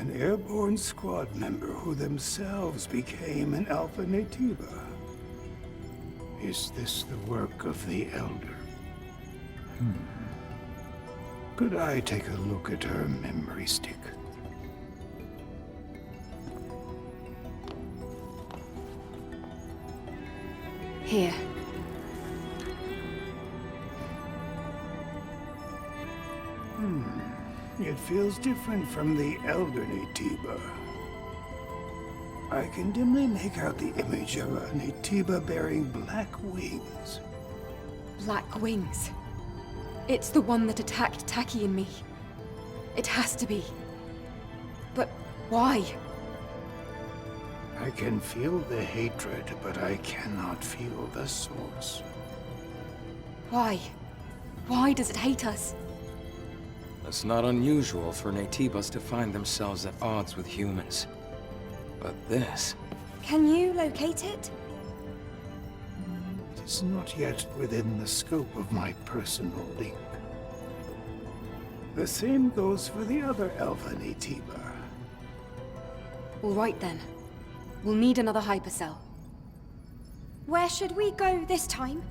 An airborne squad member who themselves became an Alpha Naytiba. Is this the work of the Elder? Could I take a look at her memory stick? Here. It feels different from the Elder Naytiba. I can dimly make out the image of a Naytiba bearing black wings. Black wings. It's the one that attacked Taki and me. It has to be. But why? I can feel the hatred, but I cannot feel the source. Why? Why does it hate us? It's not unusual for Naytibas to find themselves at odds with humans. But this... Can you locate it? It is not yet within the scope of my personal link. The same goes for the other Alpha Naytiba. All right then. We'll need another hypercell. Where should we go this time?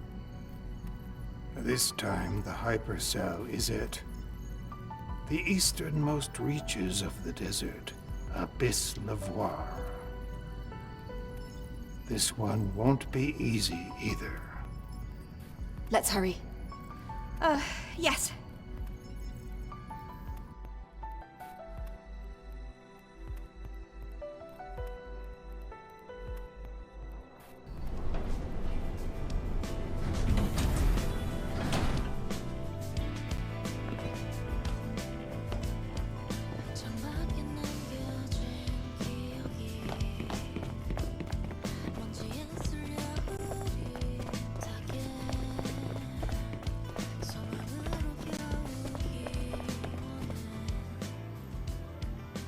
This time, the hypercell is at the easternmost reaches of the desert, Abyss Lavoir. This one won't be easy either. Let's hurry. Yes.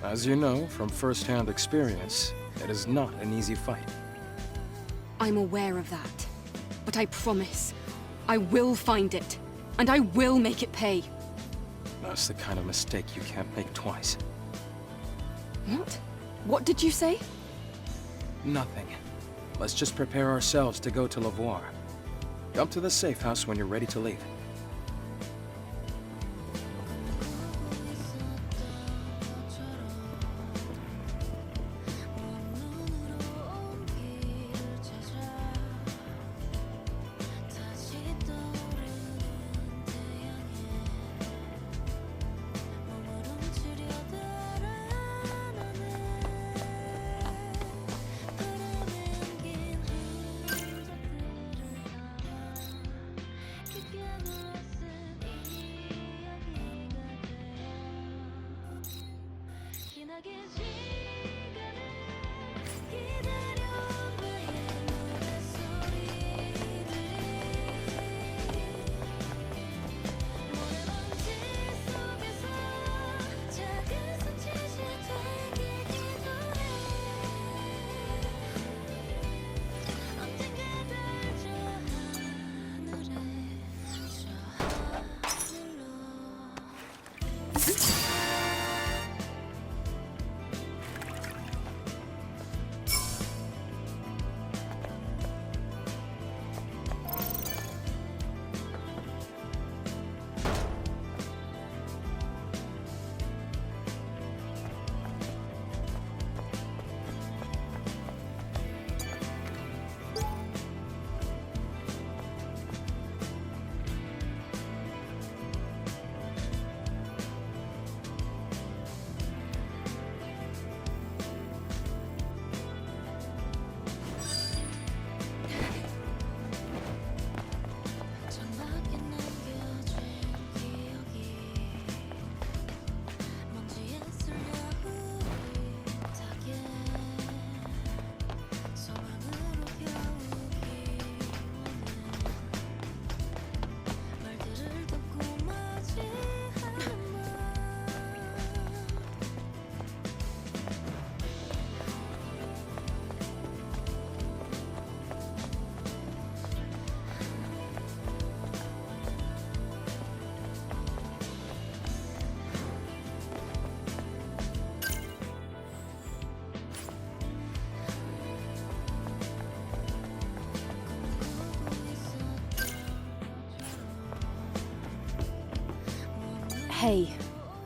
As you know from first-hand experience, it is not an easy fight. I'm aware of that. But I promise, I will find it. And I will make it pay. That's the kind of mistake you can't make twice. What? What did you say? Nothing. Let's just prepare ourselves to go to Lavoir. Come to the safe house when you're ready to leave. Hey,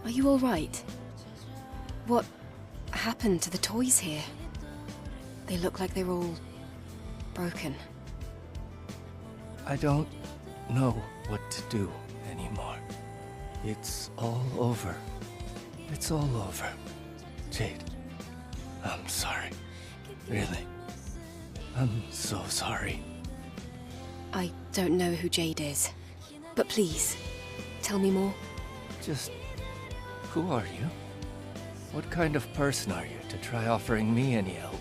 are you alright? What happened to the toys here? They look like they're all broken. I don't know what to do anymore. It's all over. It's all over. Jade, I'm sorry. Really. I'm so sorry. I don't know who Jade is, but please, tell me more. Just, who are you? What kind of person are you to try offering me any help?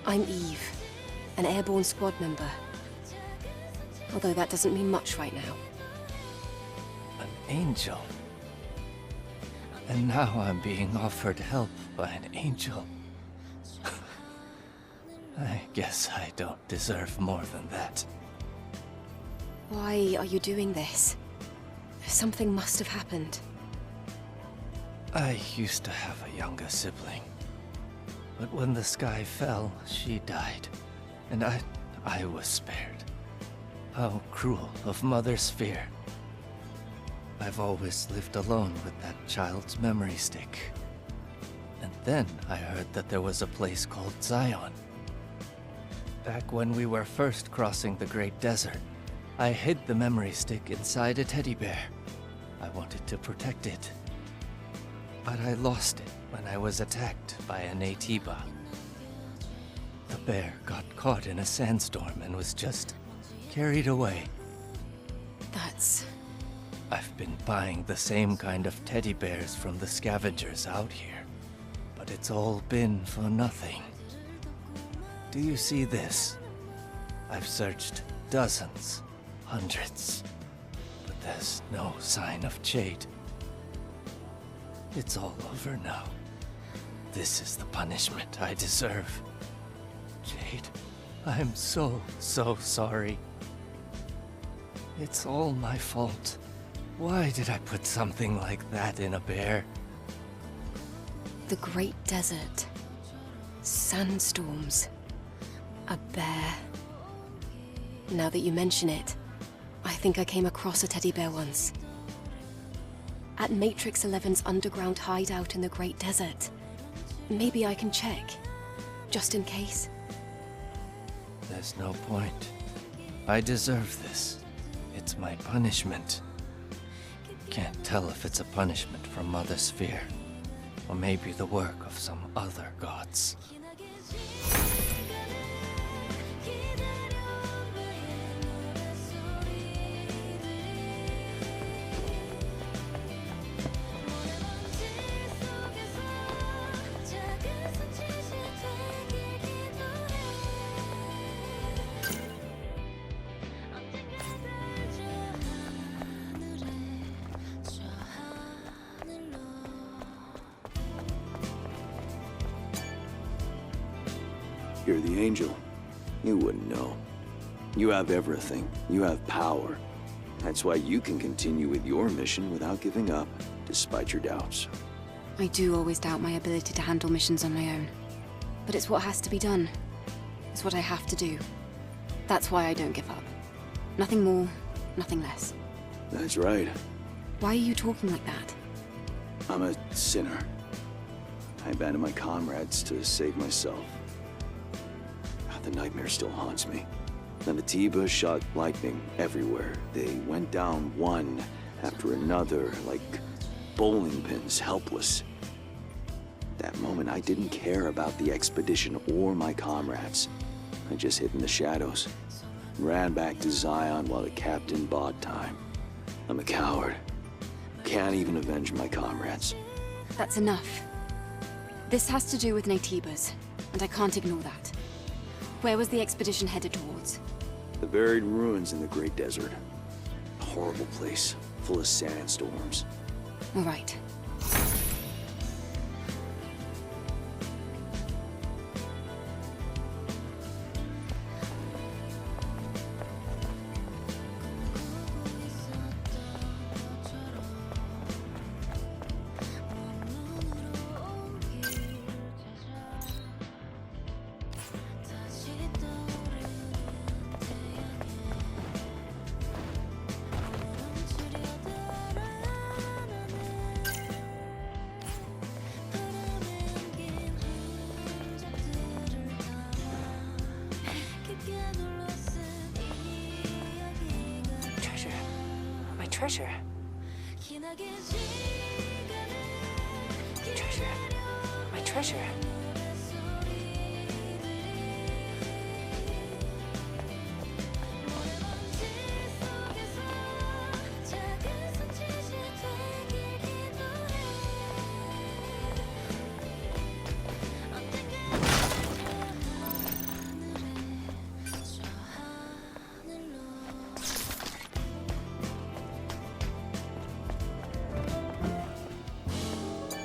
I'm Eve, an airborne squad member. Although that doesn't mean much right now. An angel? And now I'm being offered help by an angel. I guess I don't deserve more than that. Why are you doing this? Something must have happened. I used to have a younger sibling. But when the sky fell, she died. And I was spared. How cruel of Mother Sphere. I've always lived alone with that child's memory stick. And then I heard that there was a place called Zion. Back when we were first crossing the Great Desert, I hid the memory stick inside a teddy bear. I wanted to protect it. But I lost it when I was attacked by a Naytiba. The bear got caught in a sandstorm and was just carried away. That's... I've been buying the same kind of teddy bears from the scavengers out here, but it's all been for nothing. Do you see this? I've searched dozens, hundreds, but there's no sign of Jade. It's all over now. This is the punishment I deserve. Jade, I'm so sorry. It's all my fault. Why did I put something like that in a bear? the Great Desert. Sandstorms. A bear. Now that you mention it, I think I came across a teddy bear once. At Matrix 11's underground hideout in the Great Desert. Maybe I can check, just in case. There's no point. I deserve this. It's my punishment. Can't tell if it's a punishment from Mother Sphere, or maybe the work of some other gods. You're the angel. You wouldn't know. You have everything. You have power. That's why you can continue with your mission without giving up, despite your doubts. I do always doubt my ability to handle missions on my own. But it's what has to be done. It's what I have to do. That's why I don't give up. Nothing more, nothing less. That's right. Why are you talking like that? I'm a sinner. I abandoned my comrades to save myself. The nightmare still haunts me. Naytiba shot lightning everywhere. They went down one after another, like bowling pins, helpless. That moment, I didn't care about the expedition or my comrades. I just hid in the shadows. Ran back to Zion while the captain bought time. I'm a coward. Can't even avenge my comrades. That's enough. This has to do with Naytibas, and I can't ignore that. Where was the expedition headed towards? The buried ruins in the Great Desert. A horrible place, full of sandstorms. All right. treasure. Treasure. My treasure.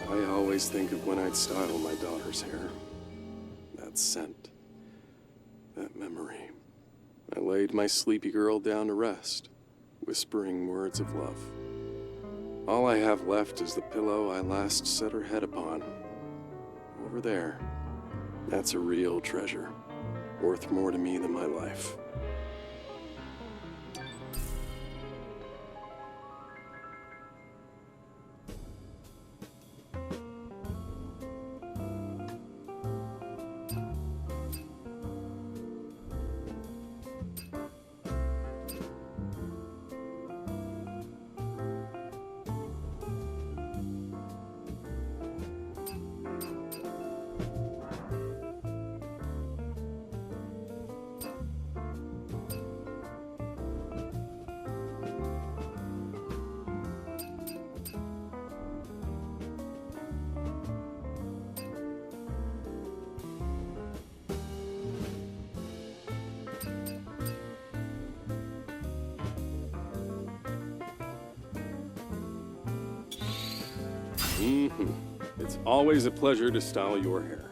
I always think of when I'd style my daughter's hair. That scent. That memory. I laid my sleepy girl down to rest, whispering words of love. All I have left is the pillow I last set her head upon. Over there. That's a real treasure. Worth more to me than my life. It's always a pleasure to style your hair.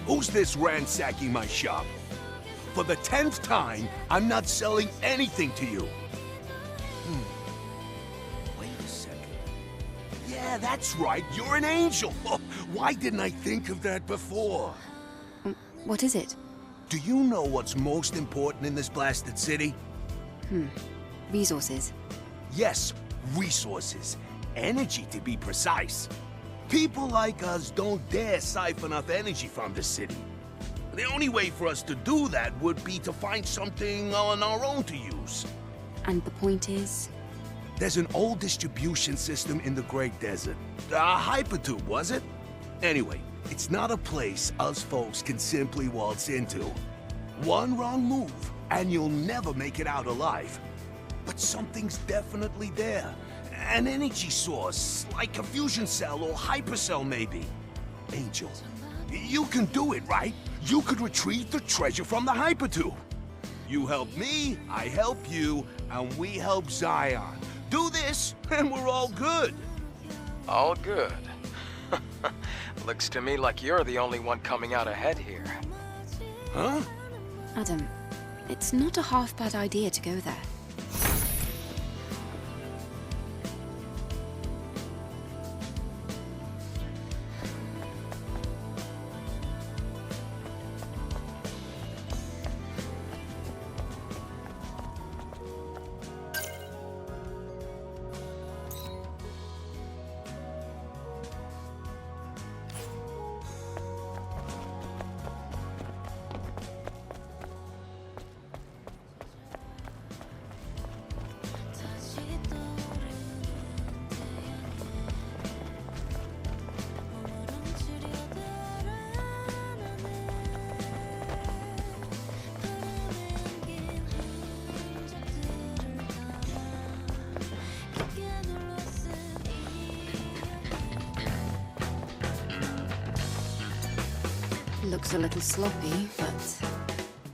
Who's this ransacking my shop? For the 10th time, I'm not selling anything to you. Wait a second. Yeah, that's right, you're an angel. Why didn't I think of that before? What is it? Do you know what's most important in this blasted city? Resources. Yes, resources. Energy, to be precise. People like us don't dare siphon off energy from the city. The only way for us to do that would be to find something on our own to use. And the point is? There's an old distribution system in the Great Desert. A hypertube, was it? Anyway, it's not a place us folks can simply waltz into. One wrong move, and you'll never make it out alive. But something's definitely there. An energy source, like a fusion cell or hypercell maybe. Angel, you can do it, right? You could retrieve the treasure from the hypertube. You help me, I help you, and we help Zion. Do this, and we're all good. All good. Looks to me like you're the only one coming out ahead here. Huh? Adam, it's not a half-bad idea to go there. Looks a little sloppy, but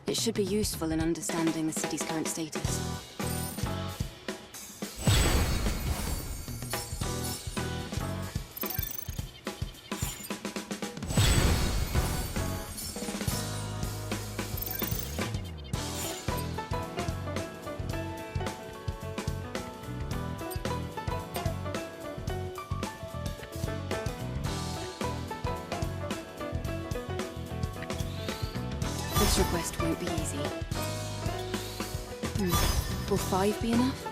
it should be useful in understanding the city's current status. This request won't be easy. Will 5 be enough?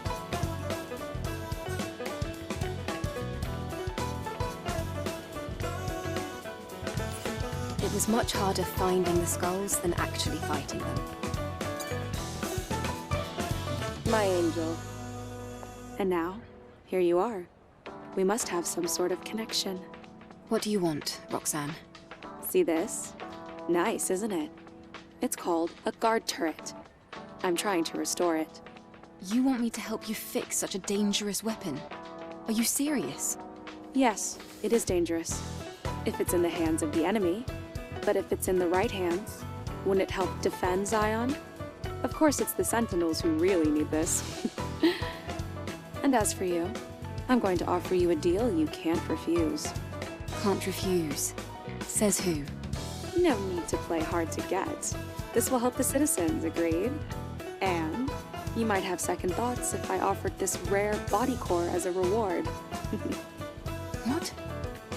It was much harder finding the skulls than actually fighting them. My angel. And now, here you are. We must have some sort of connection. What do you want, Roxanne? See this? Nice, isn't it? It's called a guard turret. I'm trying to restore it. You want me to help you fix such a dangerous weapon? Are you serious? Yes, it is dangerous. If it's in the hands of the enemy. But if it's in the right hands, wouldn't it help defend Zion? Of course, it's the Sentinels who really need this. And as for you, I'm going to offer you a deal you can't refuse. Can't refuse. Says who? No need to play hard to get. This will help the citizens, agreed? And you might have second thoughts if I offered this rare body core as a reward. What?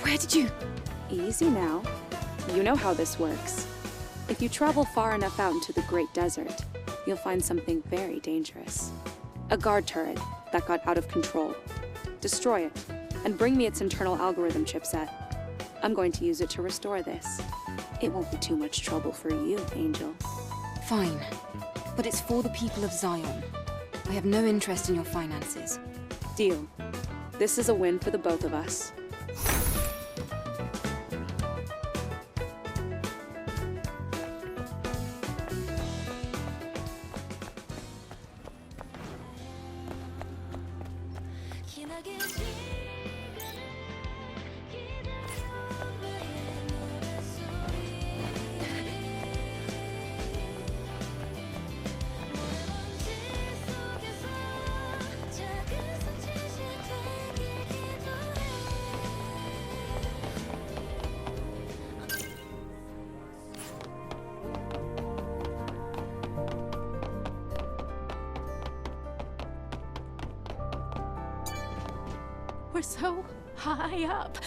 Where did you? Easy now. You know how this works. If you travel far enough out into the Great Desert, you'll find something very dangerous. A guard turret that got out of control. Destroy it, and bring me its internal algorithm chipset. I'm going to use it to restore this. It won't be too much trouble for you, Angel. Fine. But it's for the people of Zion. I have no interest in your finances. Deal. This is a win for the both of us. We're so high up.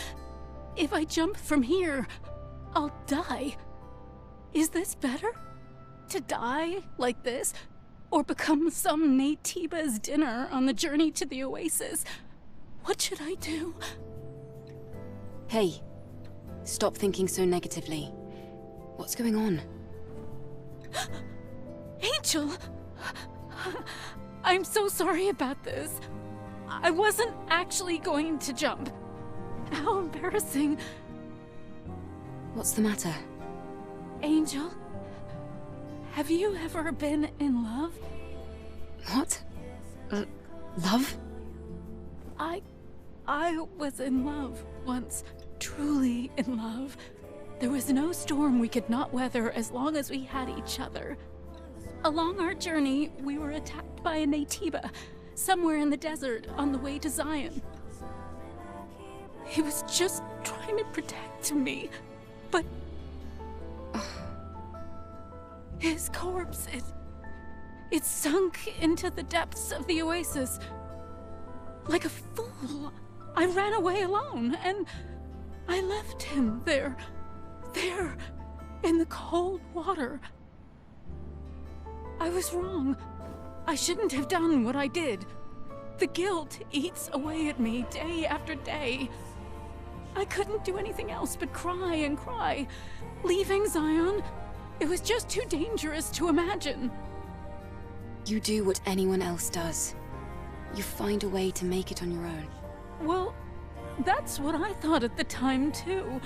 If I jump from here, I'll die. Is this better? To die like this? Or become some Naytiba's dinner on the journey to the oasis? What should I do? Hey, stop thinking so negatively. What's going on? Angel! I'm so sorry about this. I wasn't actually going to jump. How embarrassing. What's the matter? Angel, have you ever been in love? What? Love? I was in love once. Truly in love. There was no storm we could not weather as long as we had each other. Along our journey, we were attacked by a Naytiba, somewhere in the desert on the way to Zion. He was just trying to protect me, but his corpse, it sunk into the depths of the oasis. Like a fool, I ran away alone, and I left him there in the cold water. I was wrong. I shouldn't have done what I did. The guilt eats away at me day after day. I couldn't do anything else but cry and cry. Leaving Zion, it was just too dangerous to imagine. You do what anyone else does. You find a way to make it on your own. Well, that's what I thought at the time, too.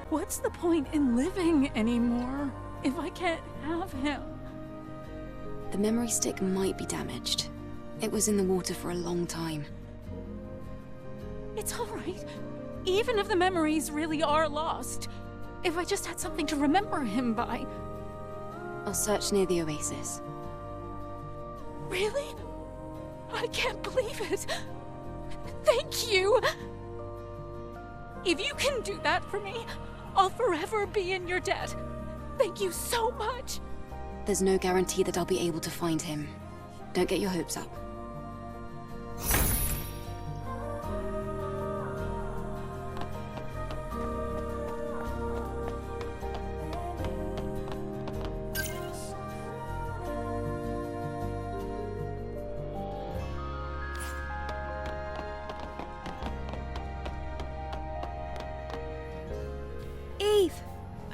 What's the point in living anymore if I can't have him? The memory stick might be damaged. It was in the water for a long time. It's all right. Even if the memories really are lost. If I just had something to remember him by. I'll search near the oasis. Really? I can't believe it. Thank you. If you can do that for me, I'll forever be in your debt. Thank you so much. There's no guarantee that I'll be able to find him. Don't get your hopes up.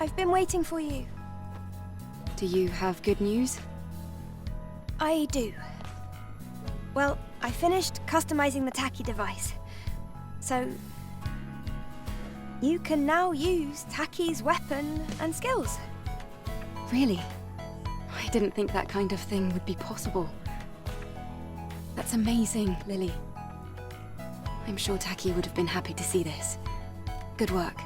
I've been waiting for you. Do you have good news? I do. Well, I finished customizing the Taki device. So... you can now use Taki's weapon and skills. Really? I didn't think that kind of thing would be possible. That's amazing, Lily. I'm sure Taki would have been happy to see this. Good work.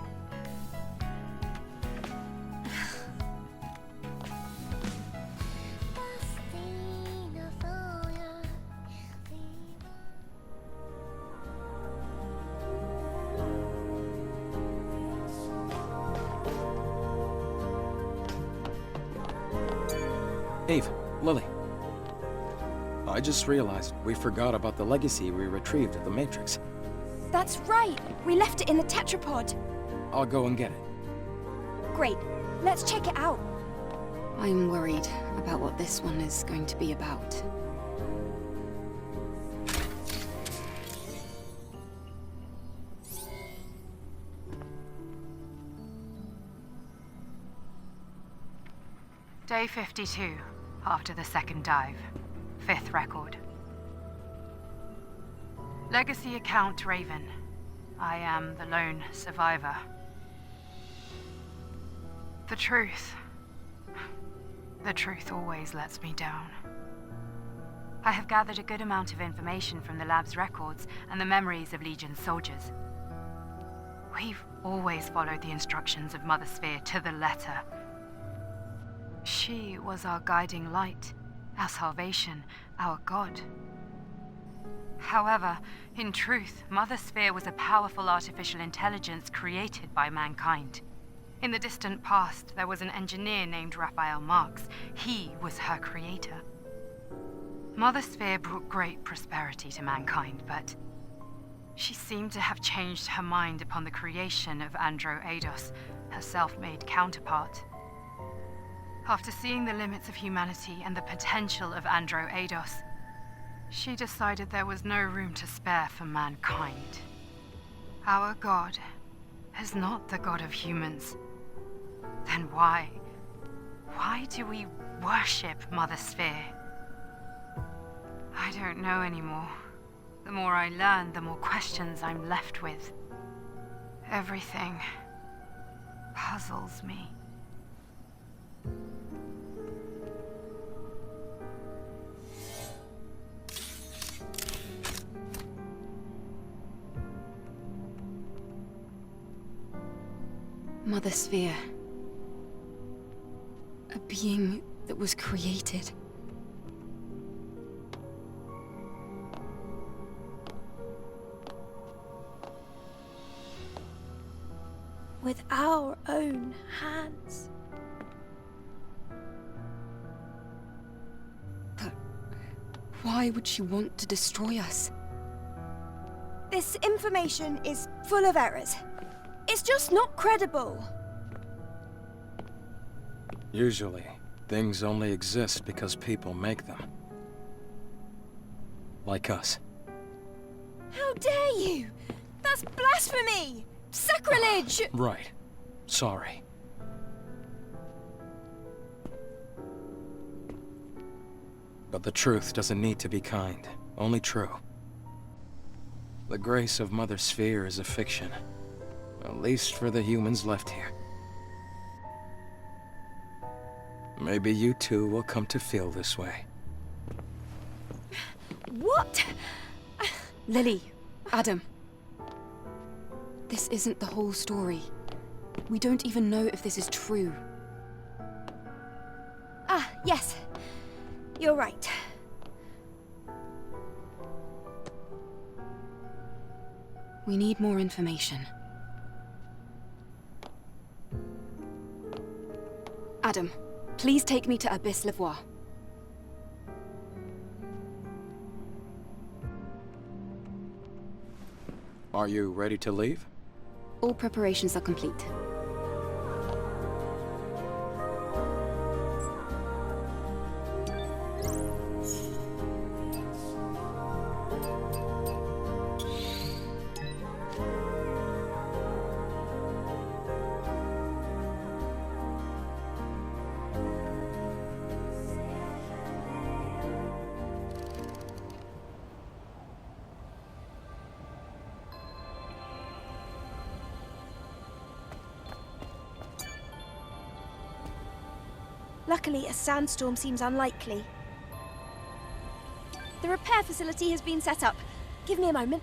Eve, Lily. I just realized we forgot about the legacy we retrieved at the Matrix. That's right! We left it in the tetrapod. I'll go and get it. Great. Let's check it out. I'm worried about what this one is going to be about. Day 52, after the second dive. 5th record. Legacy account Raven. I am the lone survivor. The truth always lets me down. I have gathered a good amount of information from the lab's records and the memories of Legion soldiers. We've always followed the instructions of Mother Sphere to the letter. She was our guiding light, our salvation, our god. However, in truth, Mother Sphere was a powerful artificial intelligence created by mankind. In the distant past, there was an engineer named Raphael Marx. He was her creator. Mother Sphere brought great prosperity to mankind, but she seemed to have changed her mind upon the creation of Andro Eidos, her self-made counterpart. After seeing the limits of humanity and the potential of Andro Eidos, she decided there was no room to spare for mankind. Our god is not the god of humans. Then why do we worship Mother Sphere? I don't know anymore. The more I learn, the more questions I'm left with. Everything puzzles me. Mother Sphere. A being that was created. With our own hands. But why would she want to destroy us? This information is full of errors. It's just not credible. Usually, things only exist because people make them. Like us. How dare you? That's blasphemy! Sacrilege! Right. Sorry. But the truth doesn't need to be kind, only true. The grace of Mother Sphere is a fiction. At least for the humans left here. Maybe you too will come to feel this way. What? Lily, Adam. This isn't the whole story. We don't even know if this is true. Ah, yes. You're right. We need more information. Adam, please take me to Abyss Levois. Are you ready to leave? All preparations are complete. Luckily, a sandstorm seems unlikely. The repair facility has been set up. Give me a moment.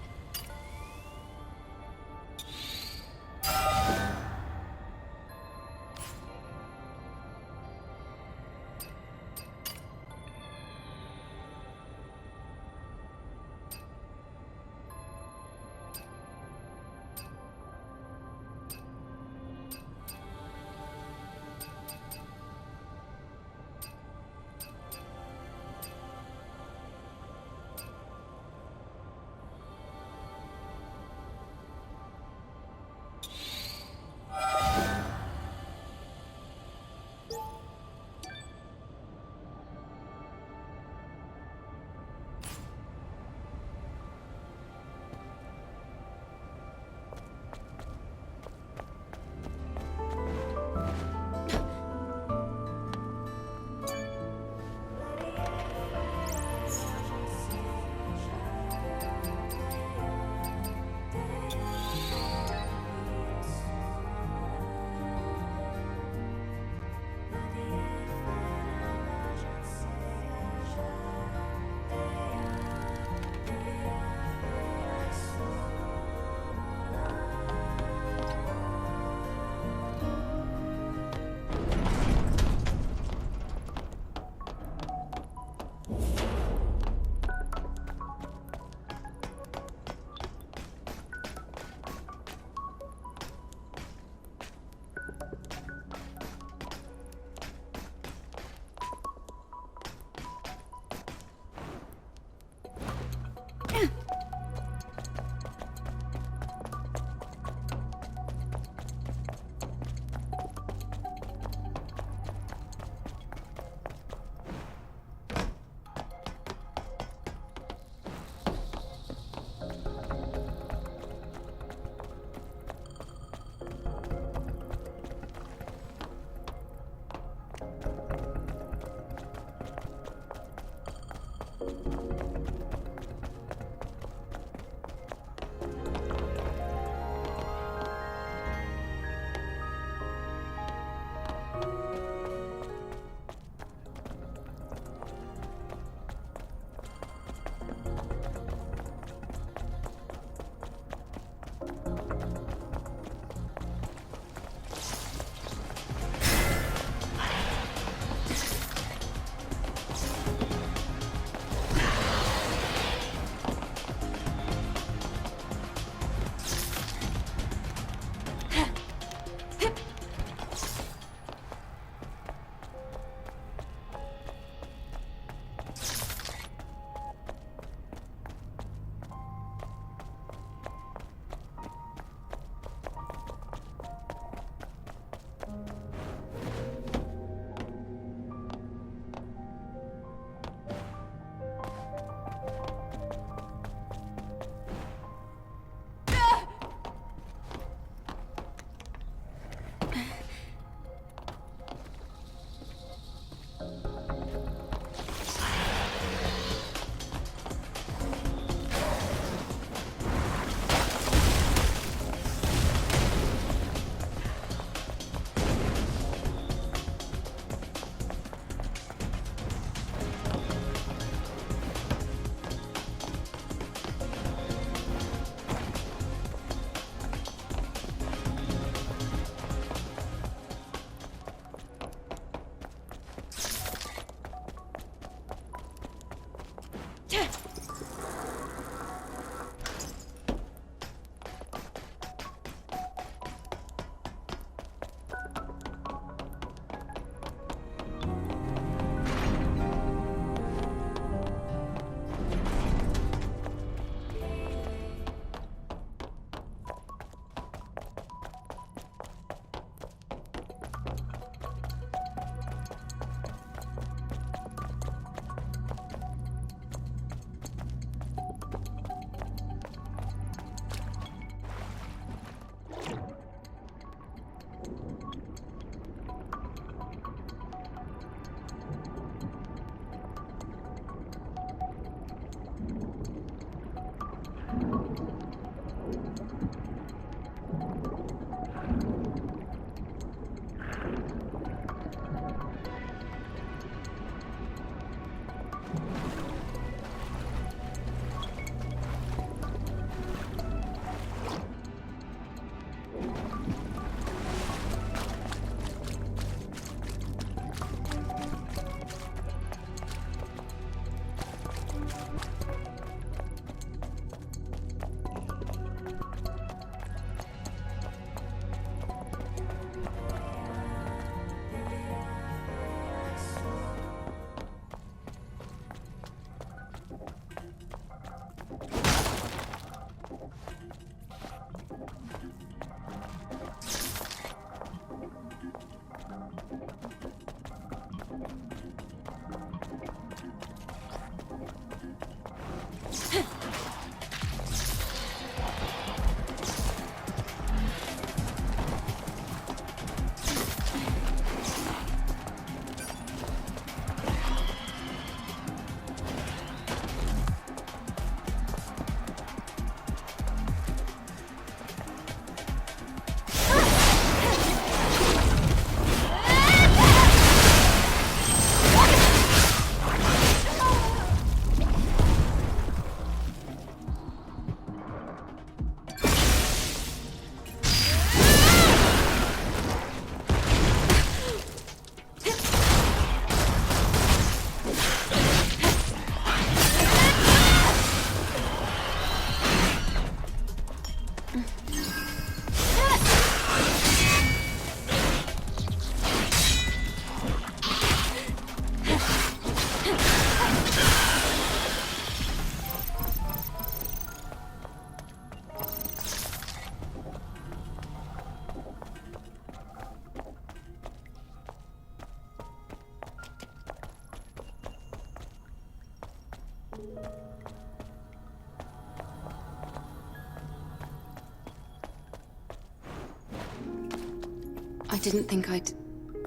I didn't think I'd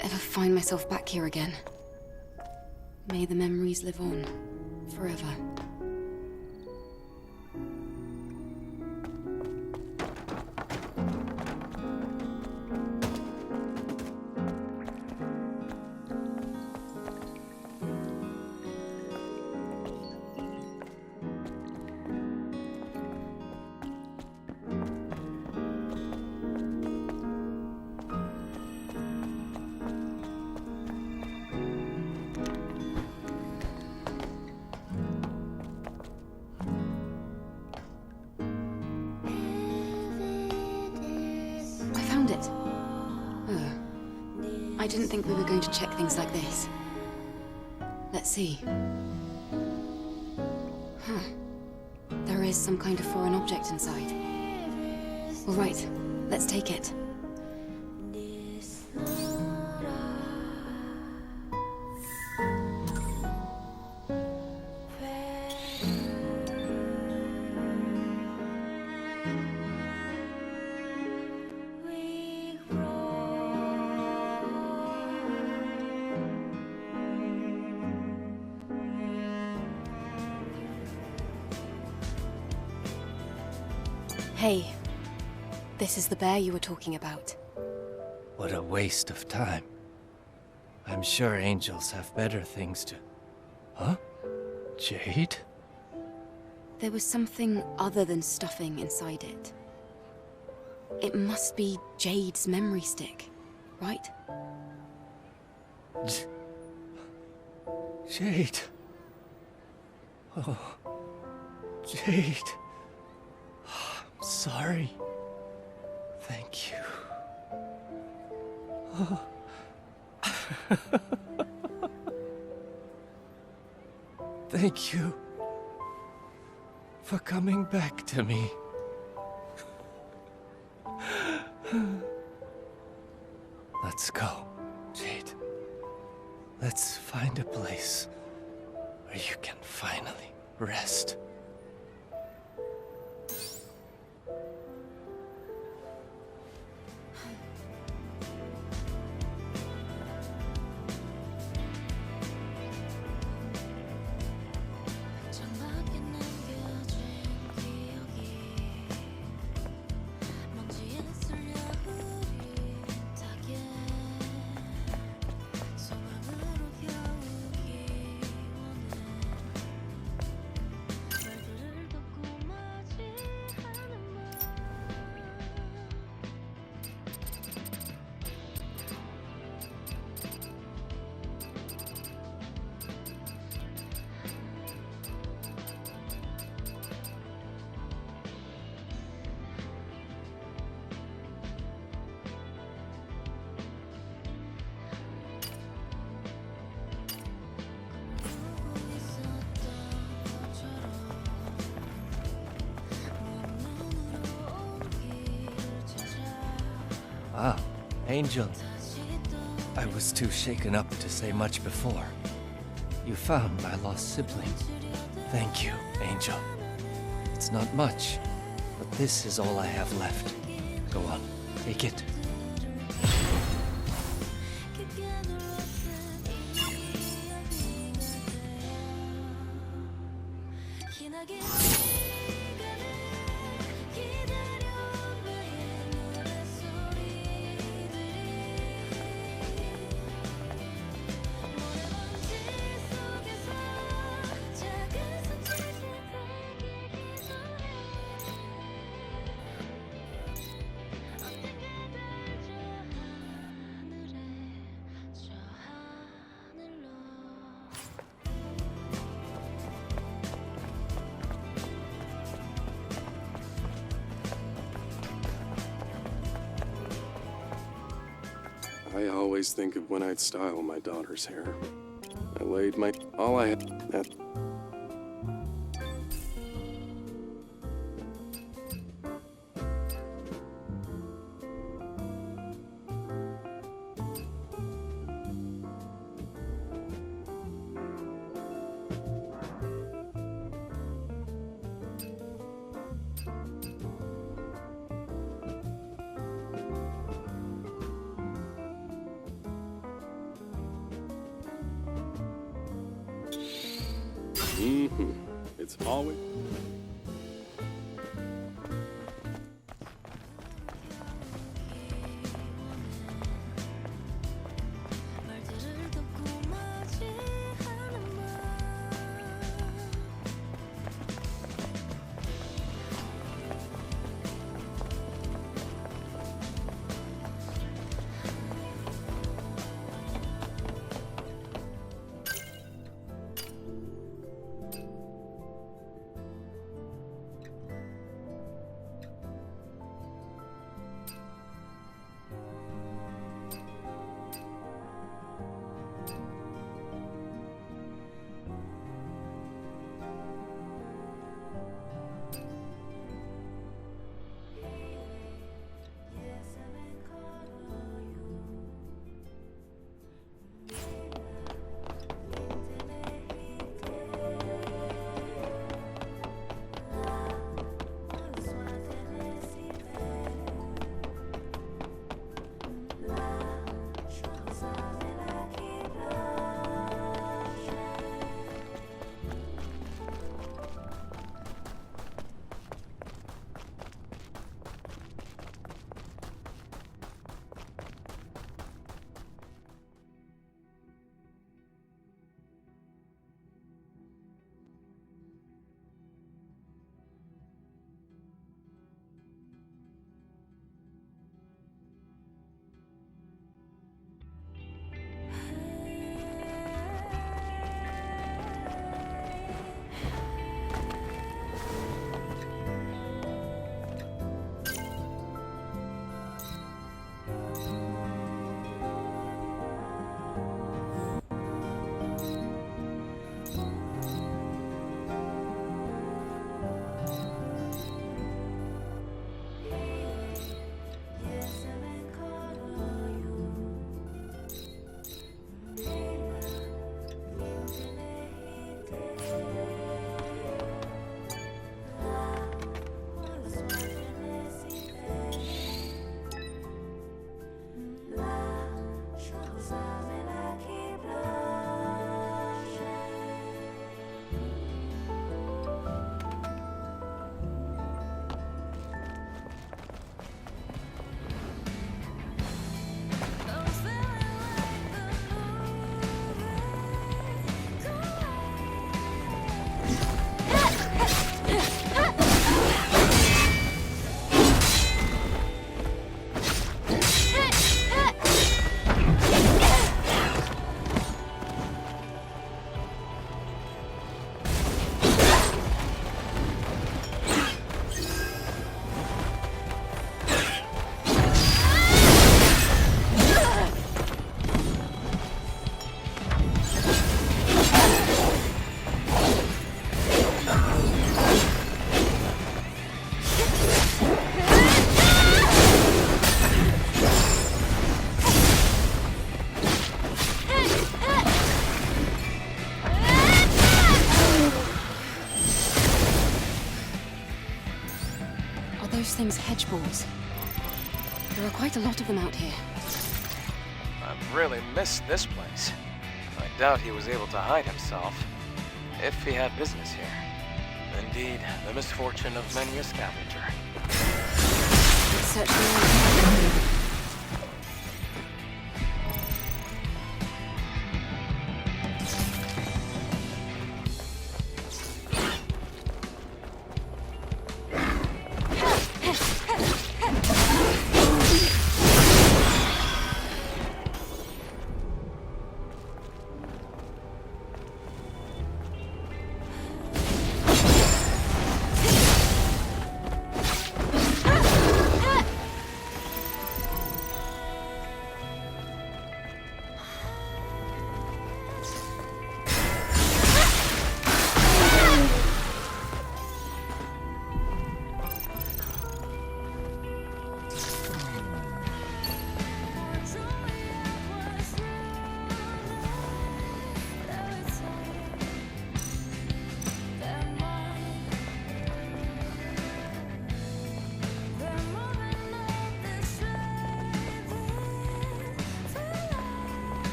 ever find myself back here again. May the memories live on, forever. I didn't think we were going to check things like this. Let's see. Huh. There is some kind of foreign object inside. All right, let's take it. Hey, this is the bear you were talking about. What a waste of time. I'm sure angels have better things to... Huh? Jade? There was something other than stuffing inside it. It must be Jade's memory stick, right? Jade. Oh, Jade. I'm sorry. Thank you. Oh. Thank you for coming back to me. Let's go, Jade. Let's find a place where you can finally rest. Ah, Angel. I was too shaken up to say much before. You found my lost sibling. Thank you, Angel. It's not much, but this is all I have left. Go on, take it. I always think of when I'd style my daughter's hair. I laid my... all I had... That... Mm-hmm. It's always... those things hedge balls? There are quite a lot of them out here. I've really missed this place. I doubt he was able to hide himself, if he had business here. Indeed, the misfortune of many a scavenger. It certainly is.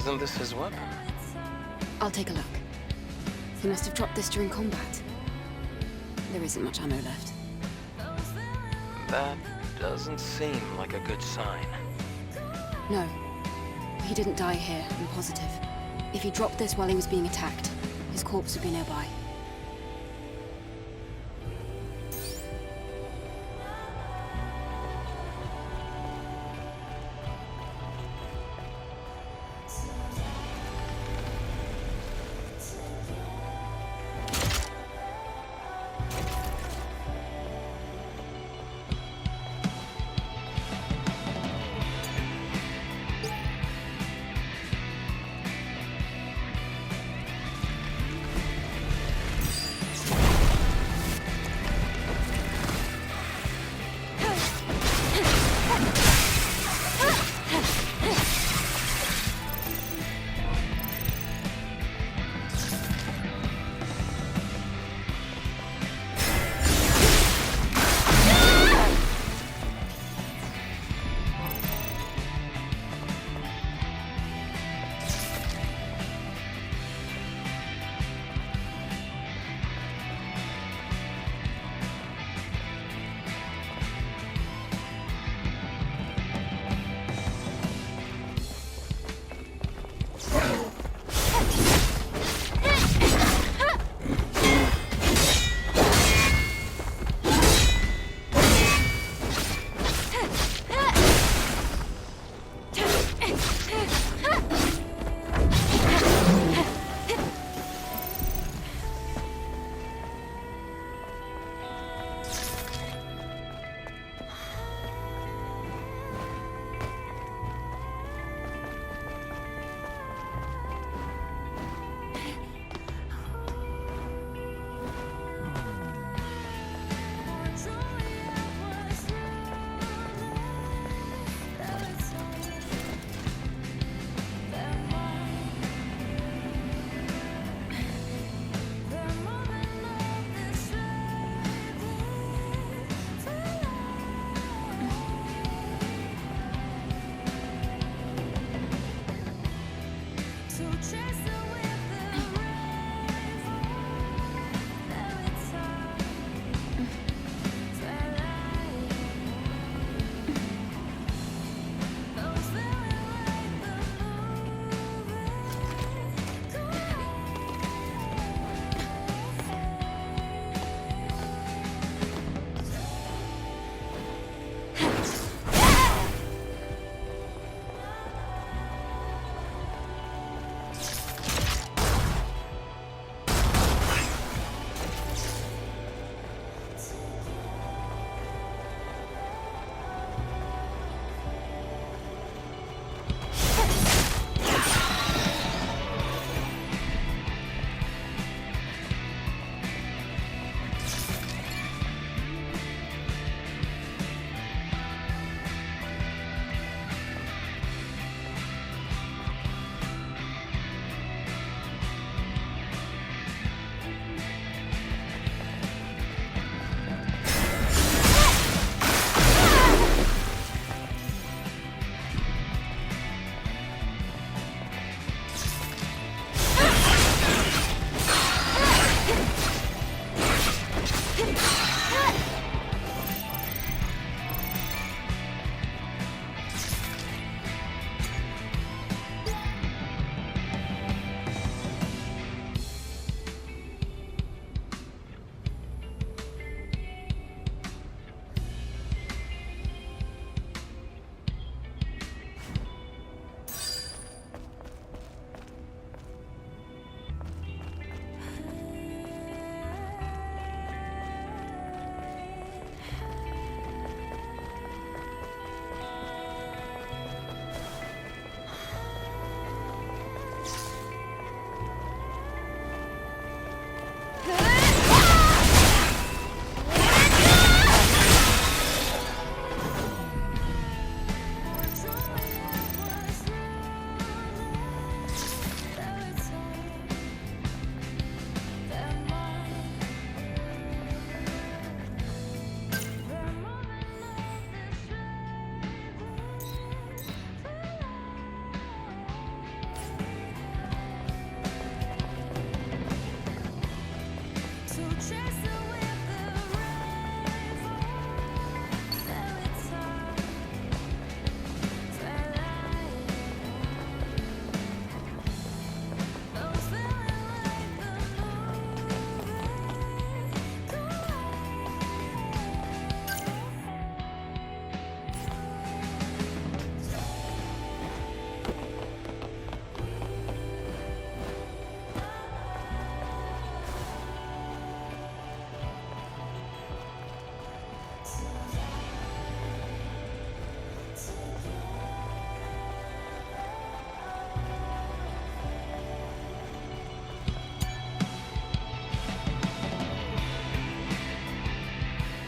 Isn't this his weapon? I'll take a look. He must have dropped this during combat. There isn't much ammo left. That doesn't seem like a good sign. No. He didn't die here, I'm positive. If he dropped this while he was being attacked, his corpse would be nearby.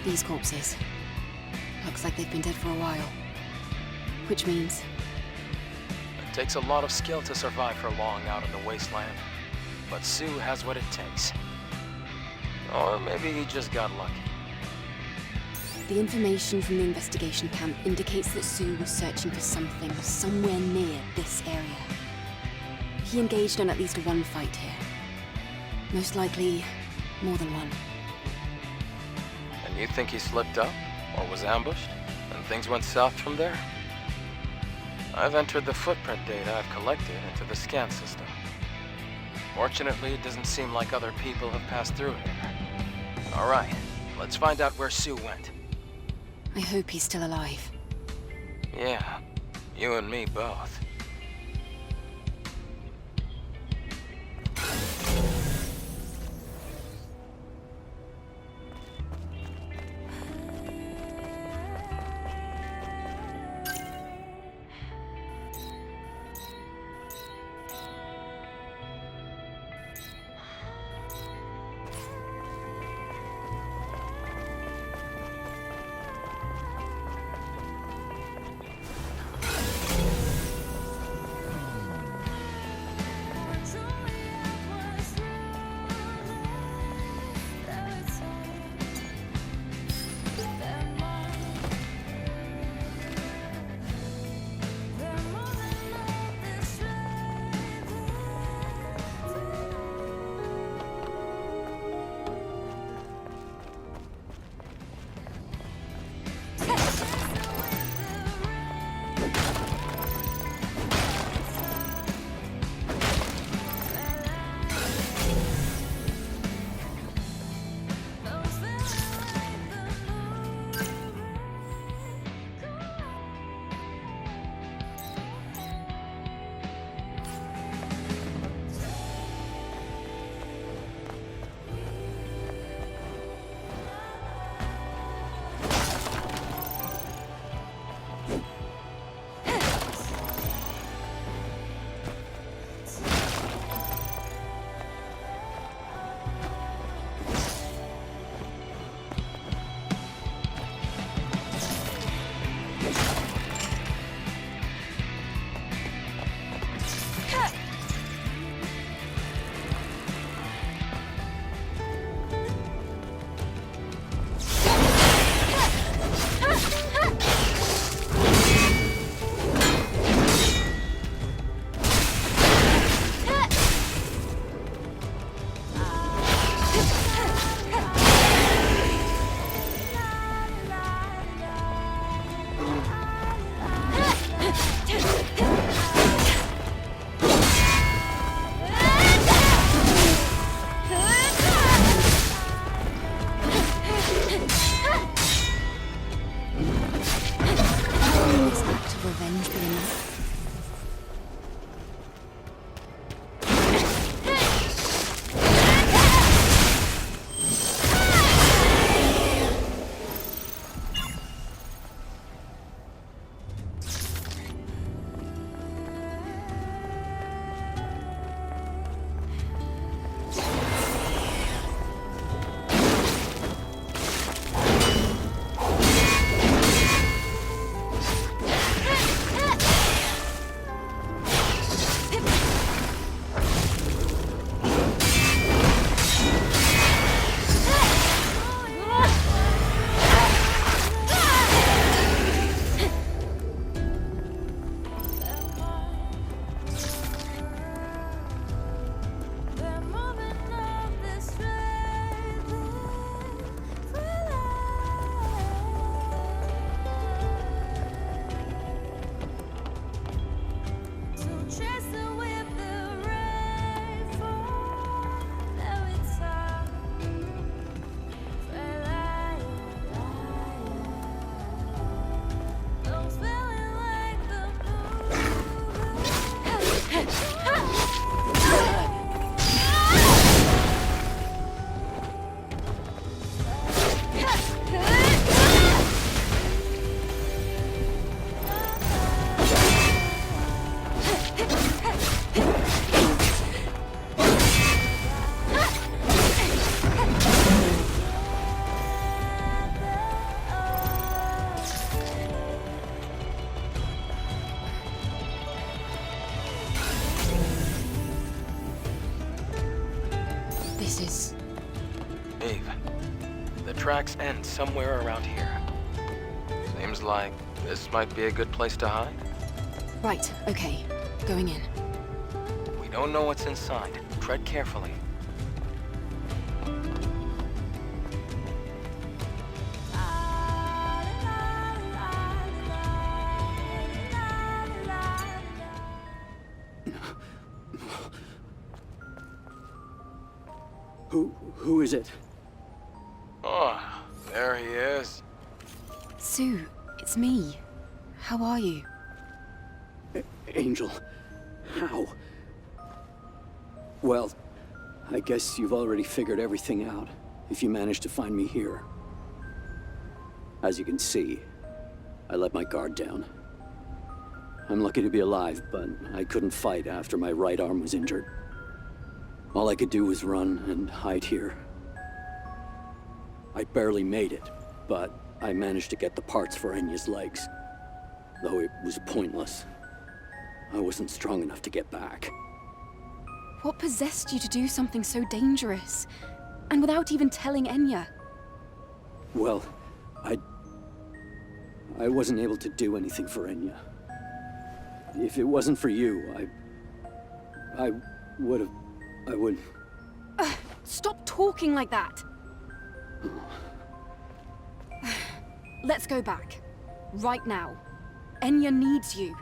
These corpses. Looks like they've been dead for a while. Which means... It takes a lot of skill to survive for long out in the wasteland. But Sue has what it takes. Or maybe he just got lucky. The information from the investigation camp indicates that Sue was searching for something somewhere near this area. He engaged in at least one fight here. Most likely, more than one. And you think he slipped up? Or was ambushed? And things went south from there? I've entered the footprint data I've collected into the scan system. Fortunately, it doesn't seem like other people have passed through here. Alright, let's find out where Sue went. I hope he's still alive. Yeah, you and me both. This is... Eve, the tracks end somewhere around here. Seems like this might be a good place to hide. Right, okay. Going in. We don't know what's inside. Tread carefully. Who is it? Oh, there he is. Sue, it's me. How are you? Angel, how? Well, I guess you've already figured everything out, if you managed to find me here. As you can see, I let my guard down. I'm lucky to be alive, but I couldn't fight after my right arm was injured. All I could do was run and hide here. I barely made it, but I managed to get the parts for Enya's legs. Though it was pointless. I wasn't strong enough to get back. What possessed you to do something so dangerous? And without even telling Enya? Well, I wasn't able to do anything for Enya. If it wasn't for you, I would... Stop talking like that! Let's go back. Right now. Enya needs you.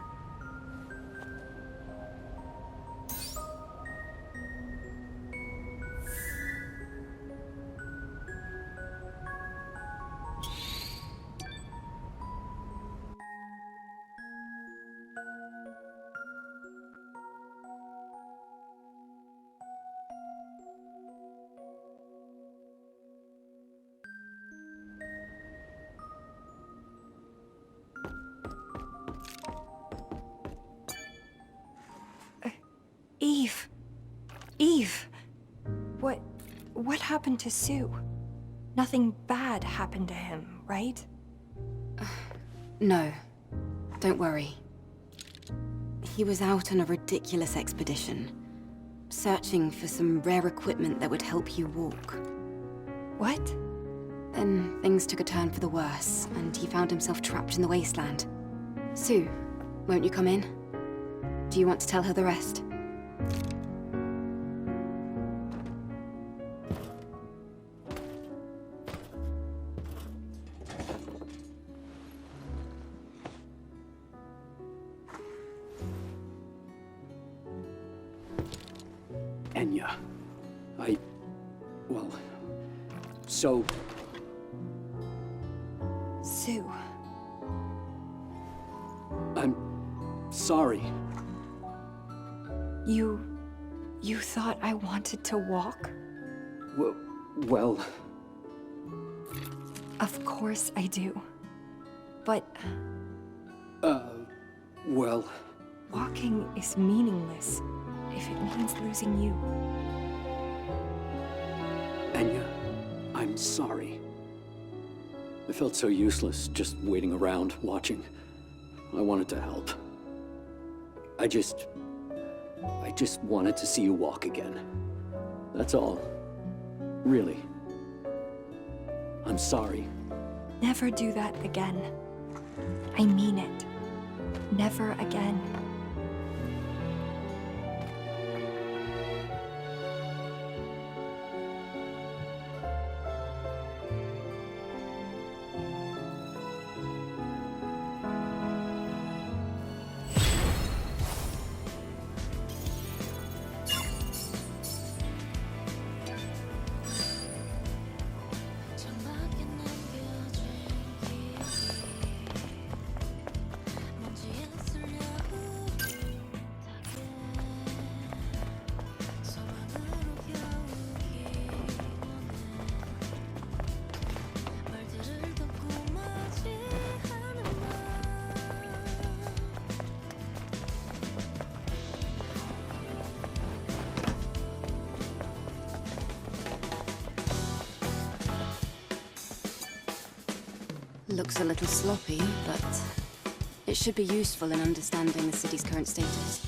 Eve. Eve. What happened to Sue? Nothing bad happened to him, right? No. Don't worry. He was out on a ridiculous expedition, searching for some rare equipment that would help you walk. What? Then things took a turn for the worse, and he found himself trapped in the wasteland. Sue, won't you come in? Do you want to tell her the rest? Enya. So... Sue. I'm... sorry. You thought I wanted to walk? Well... Of course I do. But... well... Walking is meaningless if it means losing you. Enya, I'm sorry. I felt so useless just waiting around, watching. I wanted to help. I just wanted to see you walk again. That's all. Really. I'm sorry. Never do that again. I mean it. Never again. Looks a little sloppy, but it should be useful in understanding the city's current status.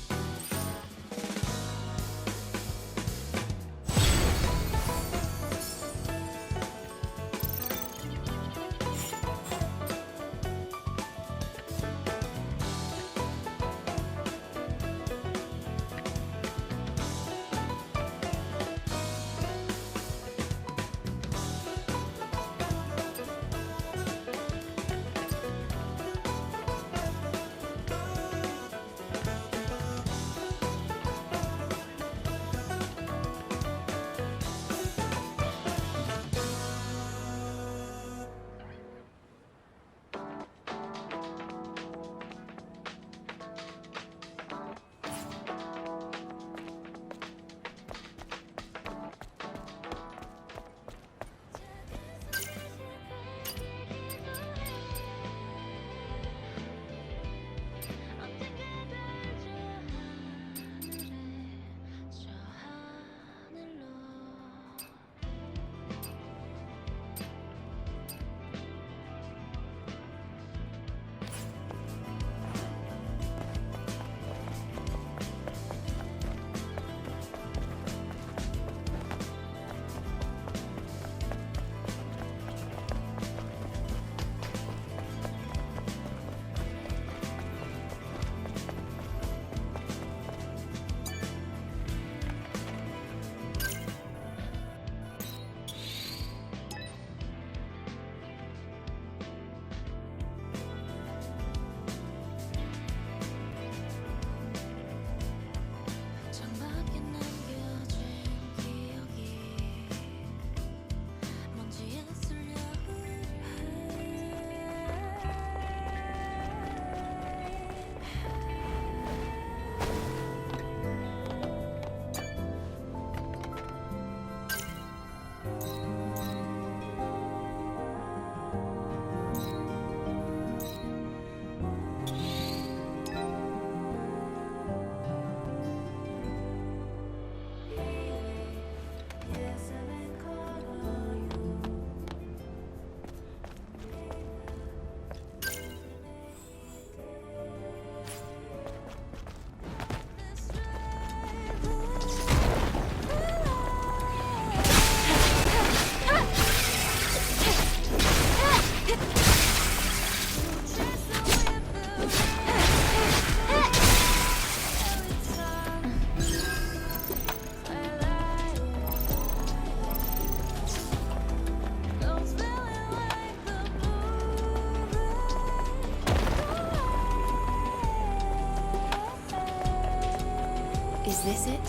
this it?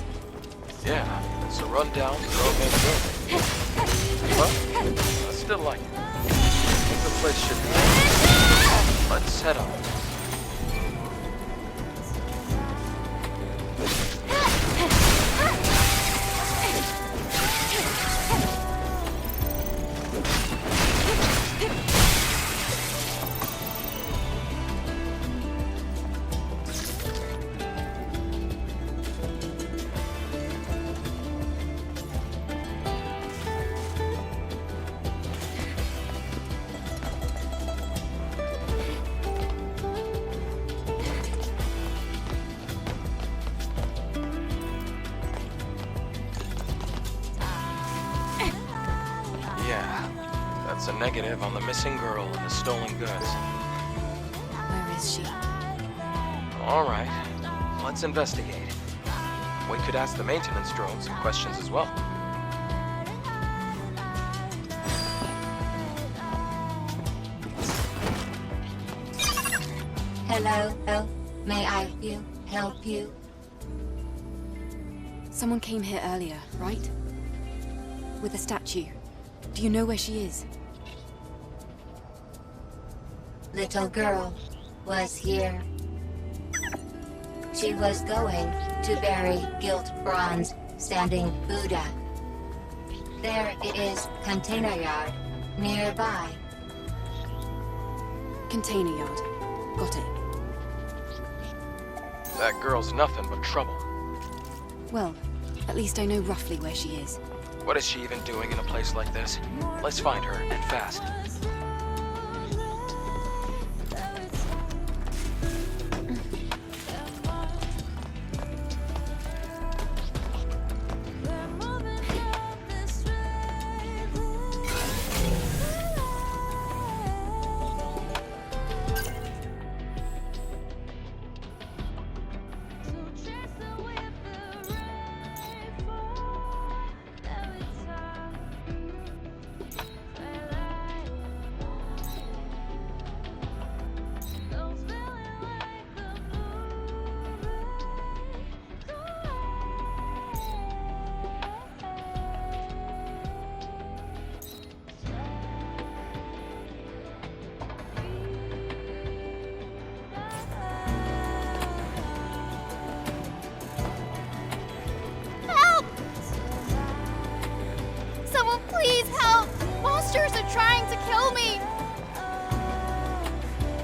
Yeah, it's a rundown, broken building. But I still like it. I think the place should be. Let's head up. That's a negative on the missing girl and the stolen goods. Where is she? All right, let's investigate. We could ask the maintenance drone some questions as well. Hello, may I help you? Someone came here earlier, right? With a statue. Do you know where she is? Little girl was here. She was going to bury gilt bronze standing Buddha. There is container yard nearby. Container yard. Got it. That girl's nothing but trouble. Well, at least I know roughly where she is. What is she even doing in a place like this? Let's find her, and fast.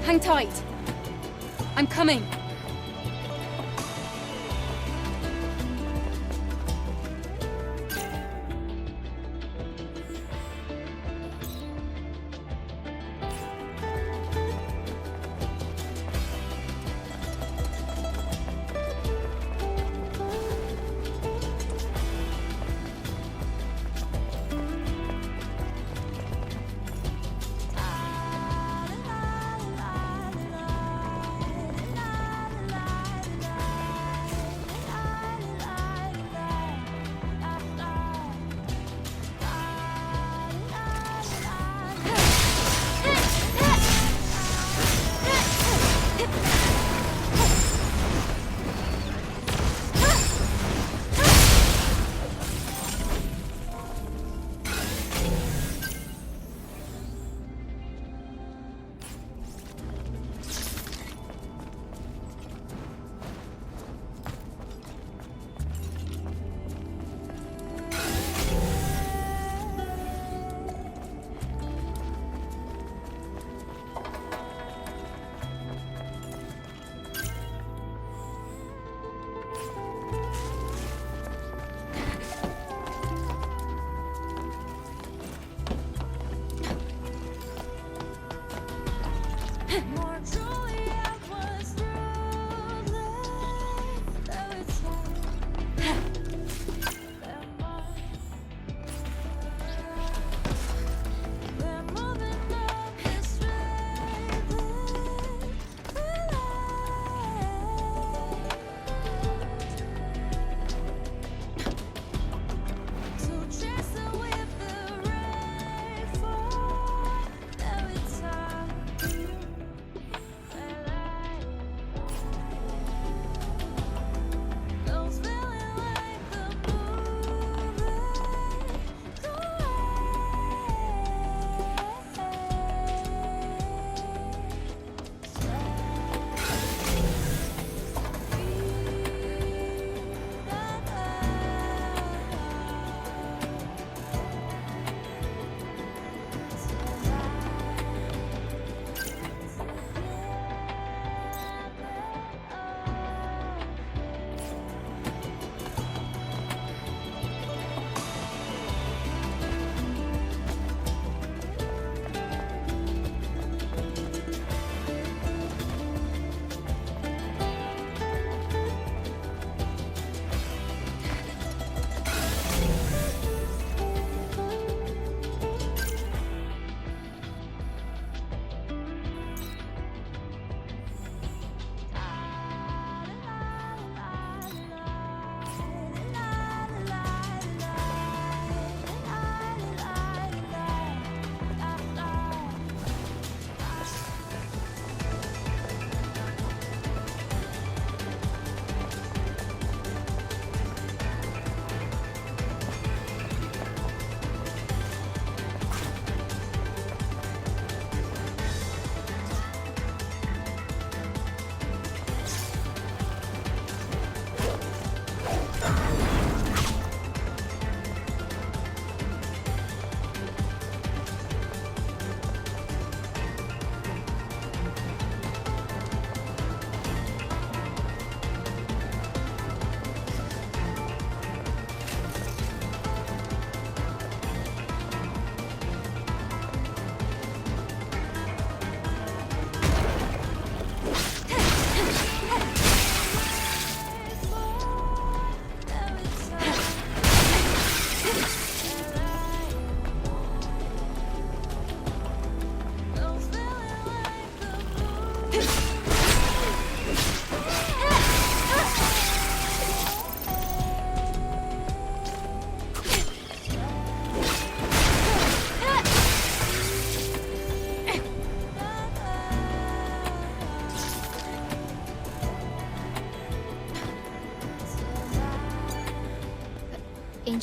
Hang tight. I'm coming.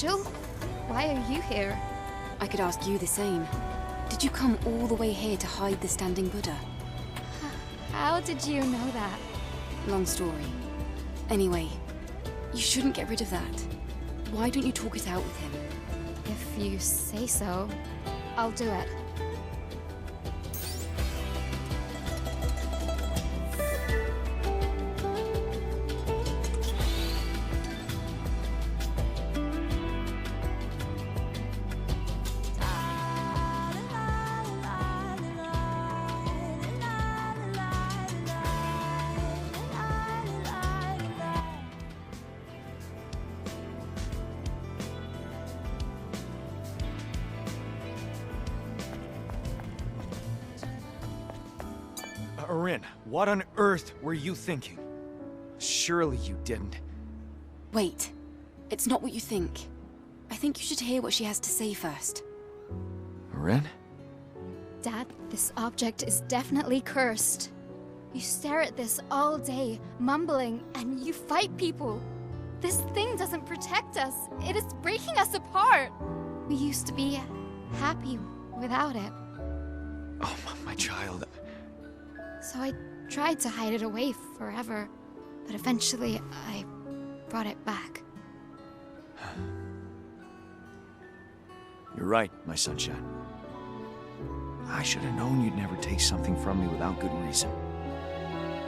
Angel, why are you here? I could ask you the same. Did you come all the way here to hide the standing Buddha? How did you know that? Long story. Anyway, you shouldn't get rid of that. Why don't you talk it out with him? If you say so, I'll do it. Arin, what on earth were you thinking? Surely you didn't. Wait. It's not what you think. I think you should hear what she has to say first. Arin? Dad, this object is definitely cursed. You stare at this all day, mumbling, and you fight people. This thing doesn't protect us. It is breaking us apart. We used to be happy without it. Oh, my child. So I tried to hide it away forever, but eventually I brought it back. You're right, my sunshine. I should have known you'd never take something from me without good reason.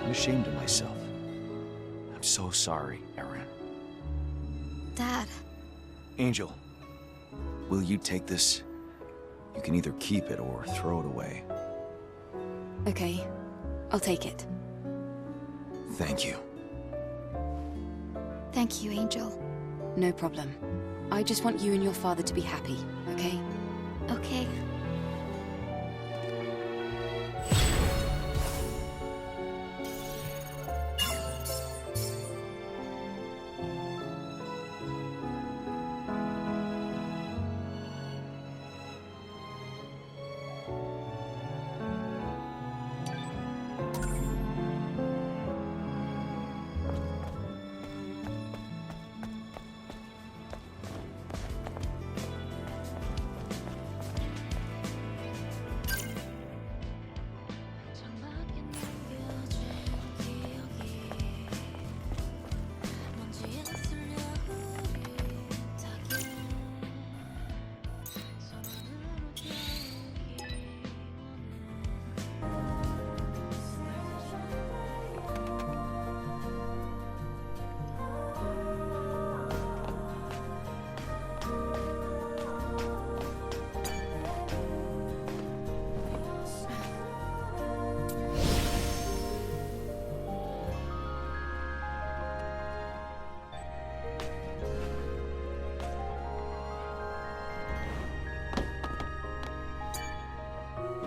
I'm ashamed of myself. I'm so sorry, Arin. Dad. Angel, will you take this? You can either keep it or throw it away. Okay. I'll take it. Thank you. Thank you, Angel. No problem. I just want you and your father to be happy, okay? Okay.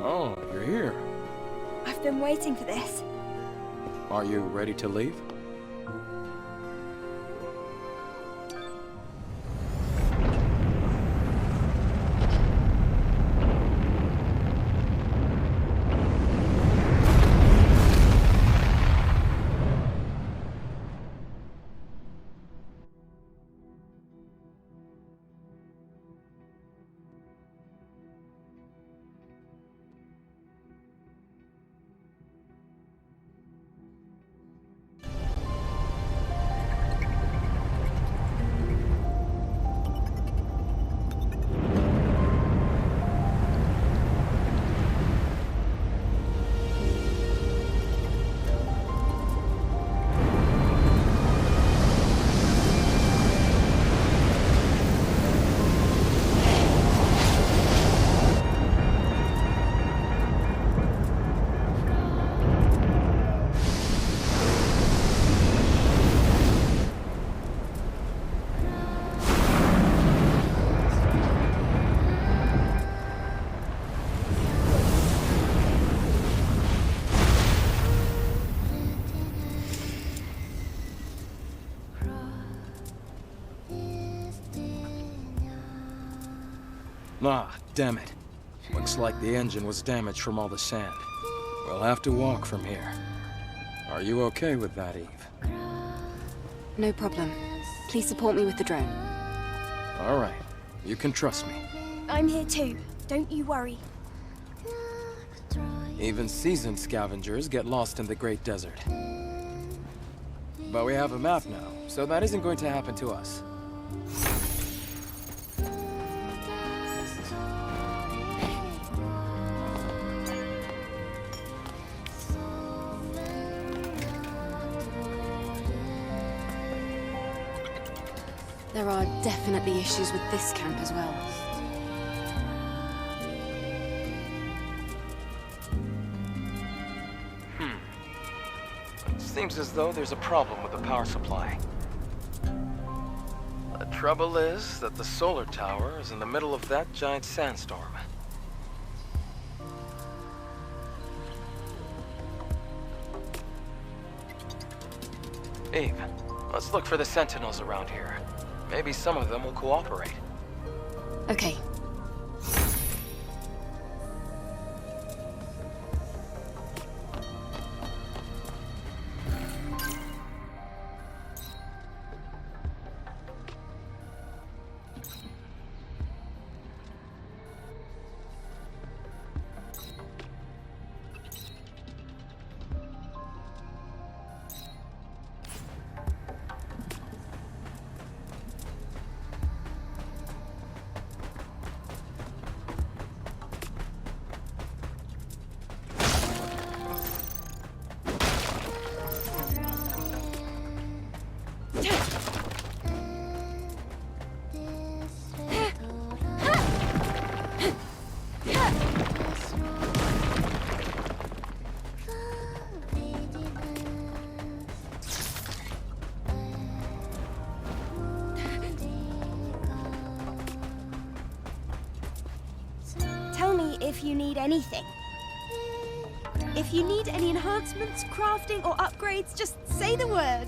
Oh, you're here. I've been waiting for this. Are you ready to leave? Ah, damn it. Looks like the engine was damaged from all the sand. We'll have to walk from here. Are you okay with that, Eve? No problem. Please support me with the drone. All right. You can trust me. I'm here too. Don't you worry. Even seasoned scavengers get lost in the Great Desert. But we have a map now, so that isn't going to happen to us. There are definitely issues with this camp as well. Seems as though there's a problem with the power supply. The trouble is that the solar tower is in the middle of that giant sandstorm. Eve, let's look for the sentinels around here. Maybe some of them will cooperate. Okay. Tell me if you need anything. If you need any enhancements, crafting, or upgrades, just say the word.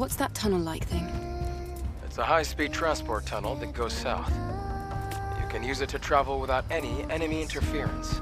What's that tunnel-like thing? It's a high-speed transport tunnel that goes south. You can use it to travel without any enemy interference.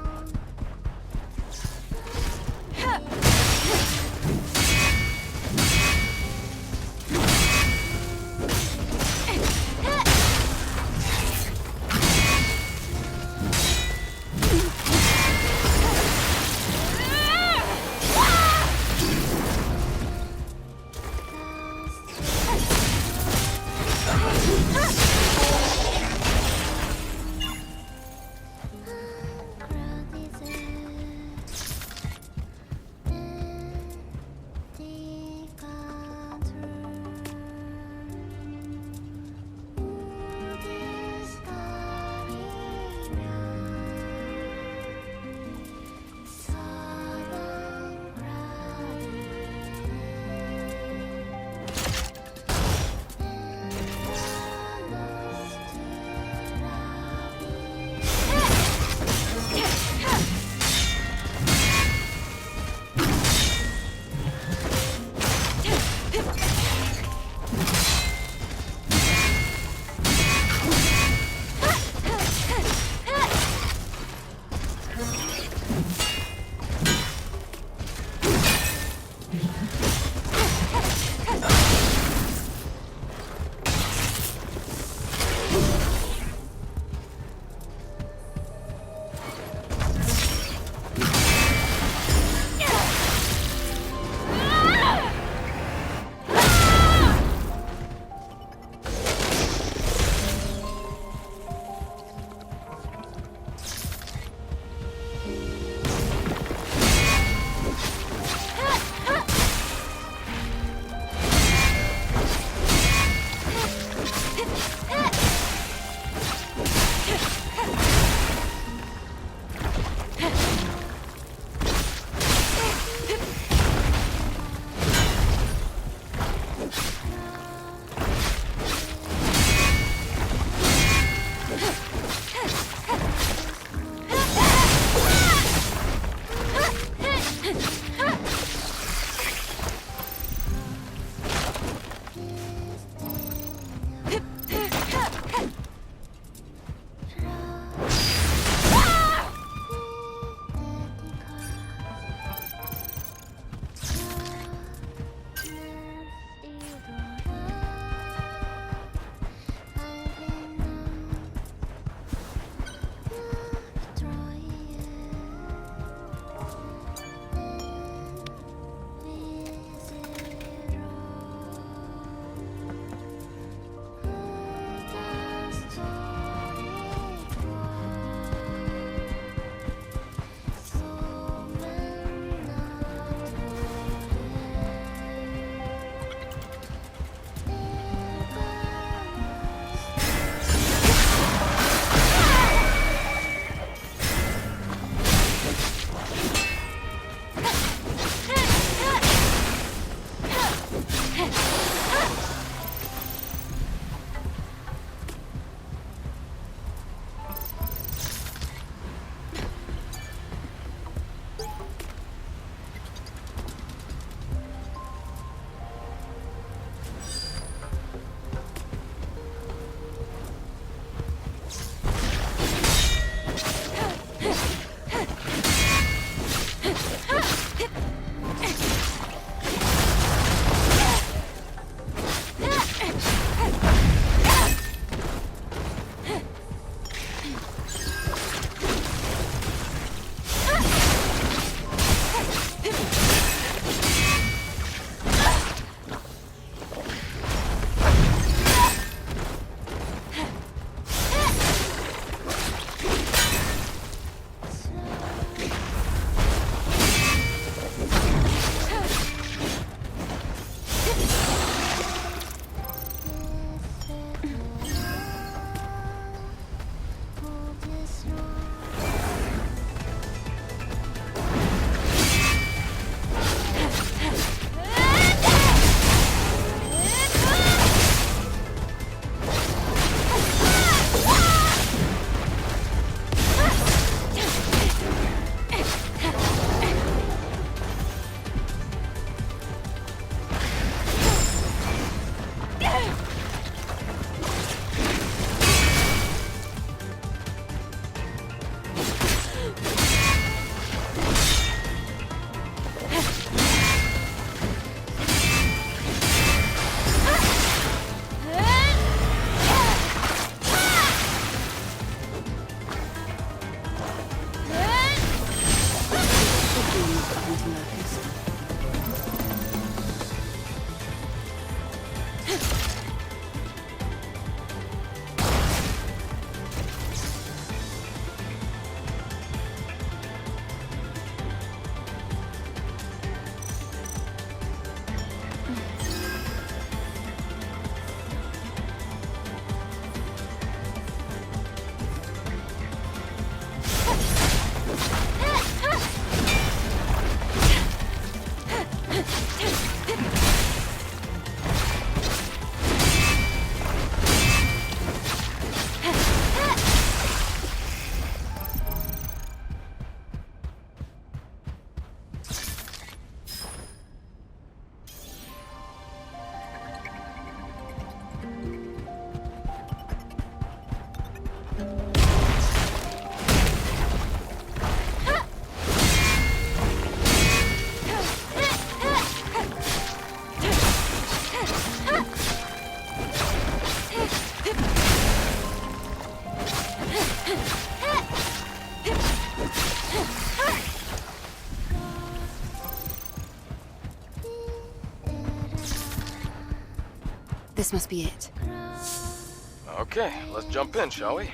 This must be it. Okay, let's jump in, shall we?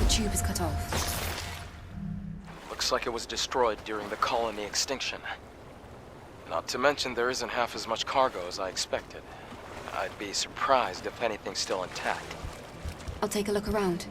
Tube is cut off. Looks like it was destroyed during the colony extinction. Not to mention there isn't half as much cargo as I expected. I'd be surprised if anything's still intact. I'll take a look around.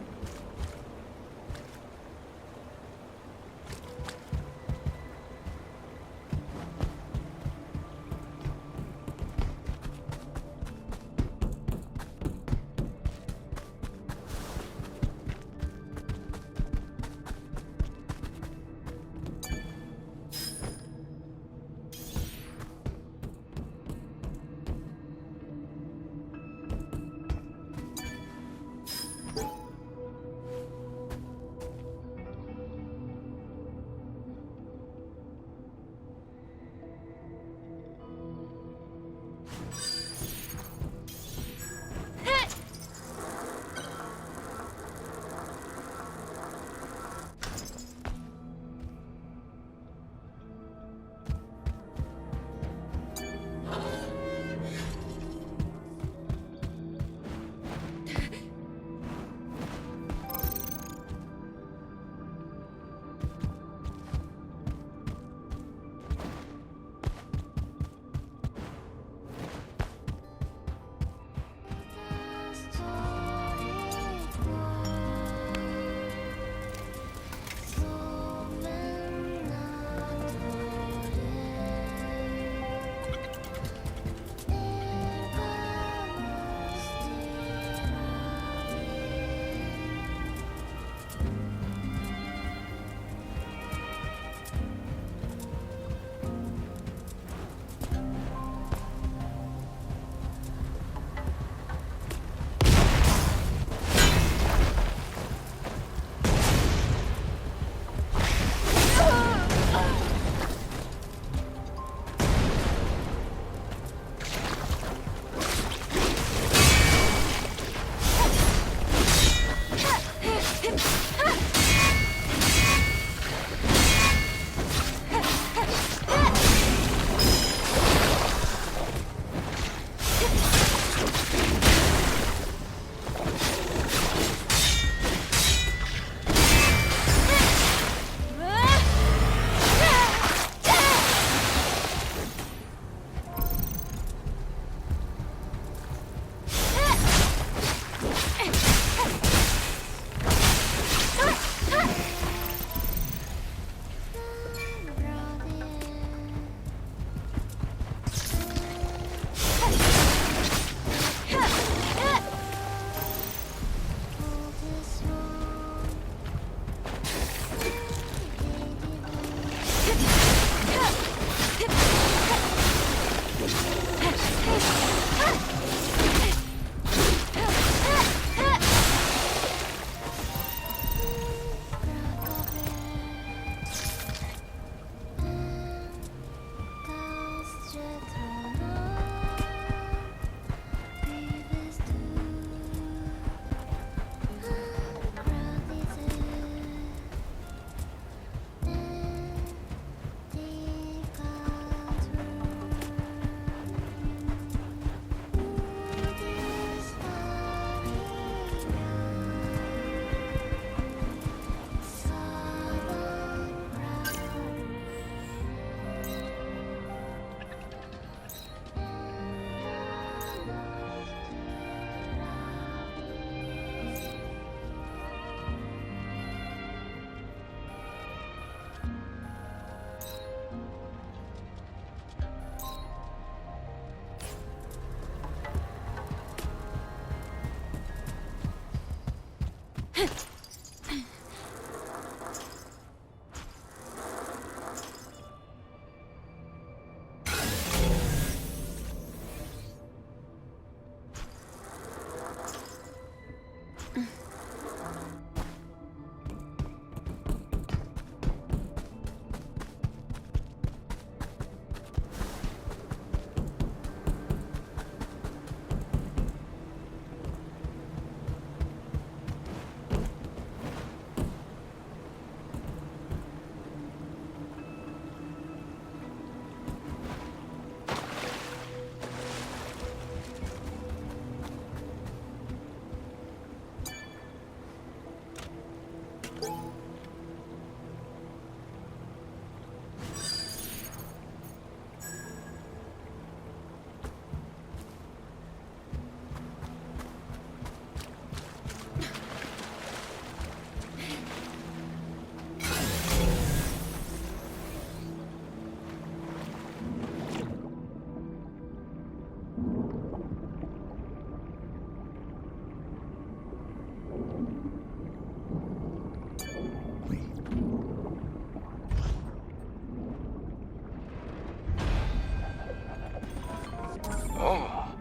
Oh,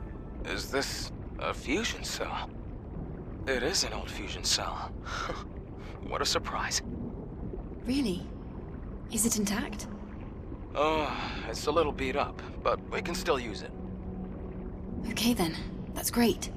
is this a fusion cell? It is an old fusion cell. What a surprise. Really? Is it intact? Oh, it's a little beat up, but we can still use it. Okay then, that's great.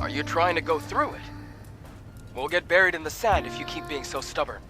Are you trying to go through it? We'll get buried in the sand if you keep being so stubborn.